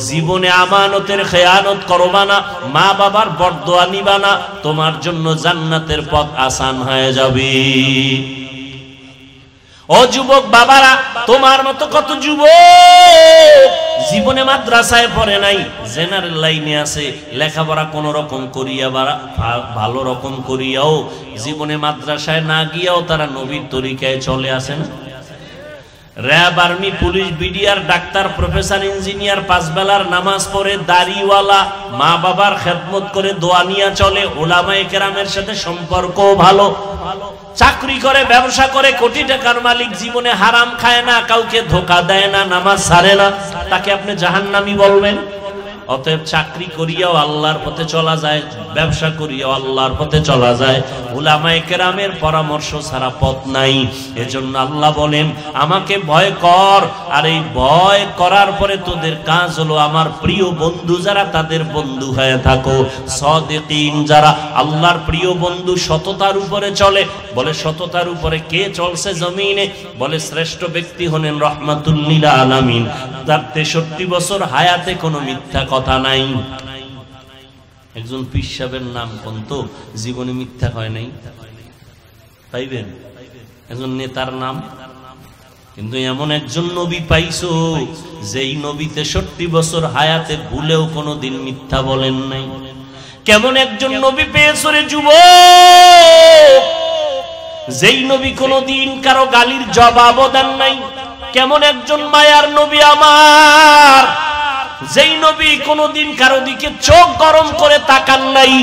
জীবনে আমানতের খেয়ানত করবা না, মা বাবার বরদোয়া নিবা না, তোমার জন্য জান্নাতের পথ আসান হয়ে যাবে। ও যুবক বাবারা, তোমার মতো কত যুবক জীবনে মাদ্রাসায় পড়ে নাই, জেনারেল লাইনে আছে, লেখাপড়া কোন রকম করিয়া বা ভালো রকম করিয়াও জীবনে মাদ্রাসায় না গিয়াও তারা নবীর তরিকায় চলে আসেন। RAB, army, police, BDR, doctor, professor, engineer, 5 বেলার নামাজ পড়ে, দাড়িওয়ালা, মা বাবার খেদমত করে, দোয়া নিয়া চলে, উলামায়ে কেরামের সাথে সম্পর্ক ভালো, চাকরি করে, ব্যবসা করে, কোটি টাকার মালিক, জীবনে হারাম খায় না, কাউকে ধোঁকা দেয় না, নামাজ ছাড়ে না, তাকে আপনি জাহান্নামী বলবেন? অতএব চাকরি করিয়াও আল্লাহর পথে চলা যায়, ব্যবসা করিয়াও আল্লাহর পথে চলা যায়, উলামায়ে কেরামের পরামর্শ ছাড়া পথ নাই। এজন্য আল্লাহ বলেন, আমাকে ভয় কর, আর এই ভয় করার পরে তোদের কাজ হলো আমার প্রিয় বন্ধু যারা, তাদের বন্ধু হয়ে থাকো। সাদিকিন যারা, আল্লাহর প্রিয় বন্ধু, সততার উপরে চলে। বলে সততার উপরে কে চলছে জমিনে? বলে শ্রেষ্ঠ ব্যক্তি হলেন রাহমাতুল লিল আলামিন, তার 63 বছর হায়াতে কোনো মিথ্যা কথা নাই। একজন পীর সাহেবের নাম কোন তো জীবনে মিথ্যা হয় নাই, পাইবেন? একজন নেতার নাম, কিন্তু এমন একজন নবী পাইছো যেই নবী 63 বছর হায়াতে ভুলেও কোনোদিন মিথ্যা বলেন নাই। কেমন একজন নবী পেয়েছো রে যুবক, যেই নবী কোনোদিন কারো গালির জবাবও দেন নাই। কেমন একজন মায়ার নবী আমার, যেই নবী কোনোদিন কারো দিকে চোখ গরম করে তাকান নাই।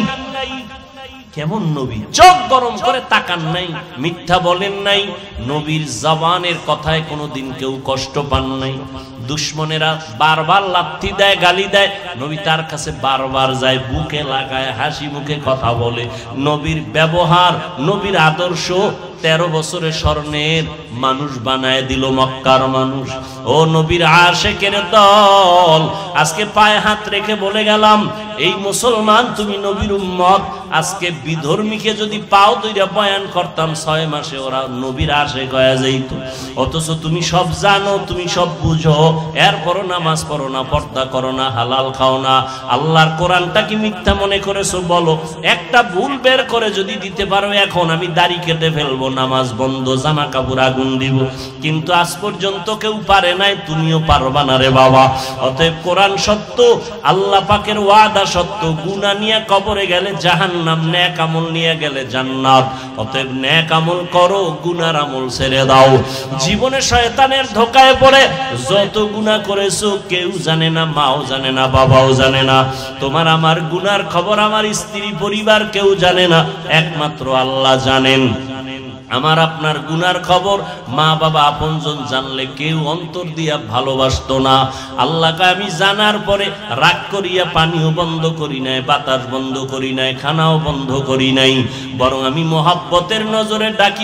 কেমন নবী, চোখ গরম করে তাকান নাই, মিথ্যা বলেন নাই, নবীর জবানের কথায় কোনোদিন কেউ কষ্ট পান নাই। দুশ্মনেরা বারবার লাথি দেয়, গালি দেয়, নবী তার কাছে বারবার যায়, বুকে লাগায়, হাসি মুখে কথা বলে। নবীর ব্যবহার, নবীর আদর্শ 13 বছরে স্বর্ণের মানুষ বানায় দিল মক্কার মানুষ। ও নবীর আশিকের দল, আজকে পায়ে হাত রেখে বলে গেলাম, এই মুসলমান তুমি নবীর উম্মত। আজকে বিধর্মীকে যদি পাও দুইটা বয়ান করতাম 6 মাসে ওরা নবীর আশিক হয়ে যাইত। অথচ তুমি সব জানো, তুমি সব বুঝো, এরপরও নামাজ পড়ো না, পর্দা করো না, হালাল খাও না, আল্লাহর কোরআনটা কি মিথ্যা মনে করেছো বলো? একটা ভুল বের করে যদি দিতে পারো, এখন আমি দাড়ি কেটে ফেলবো, নামাজ বন্ধ, জামা কাপড় আগুন দিব। কিন্তু আজ পর্যন্ত কেউ পারে নাই, তুমিও পারবা না রে বাবা। অতএব কোরআন সত্য, আল্লাহ পাকের ওয়াদা সত্য। গুনাহ নিয়ে কবরে গেলে জাহান্নাম, নেক আমল নিয়ে গেলে জান্নাত। অতএব নেক আমল করো, গুনার আমল ছেড়ে দাও। জীবনে শয়তানের ধোকায় পড়ে যত গুনাহ করেছো কেউ জানে না, মাও জানে না, বাবাও জানে না। তোমার আমার গুনার খবর আমার স্ত্রী পরিবার কেউ জানে না, একমাত্র আল্লাহ জানেন। আমার আপনার গুনার খবর মা বাবা আপনজন জানলে কেউ অন্তর দিয়া ভালোবাসতো না। আল্লাহকে আমি জানার পরে রাগ করিয়া পানিও বন্ধ করি নাই, বাতাস বন্ধ করি নাই, খানাও বন্ধ করি নাই, বরং আমি মোহাব্বতের নজরে ডাকি।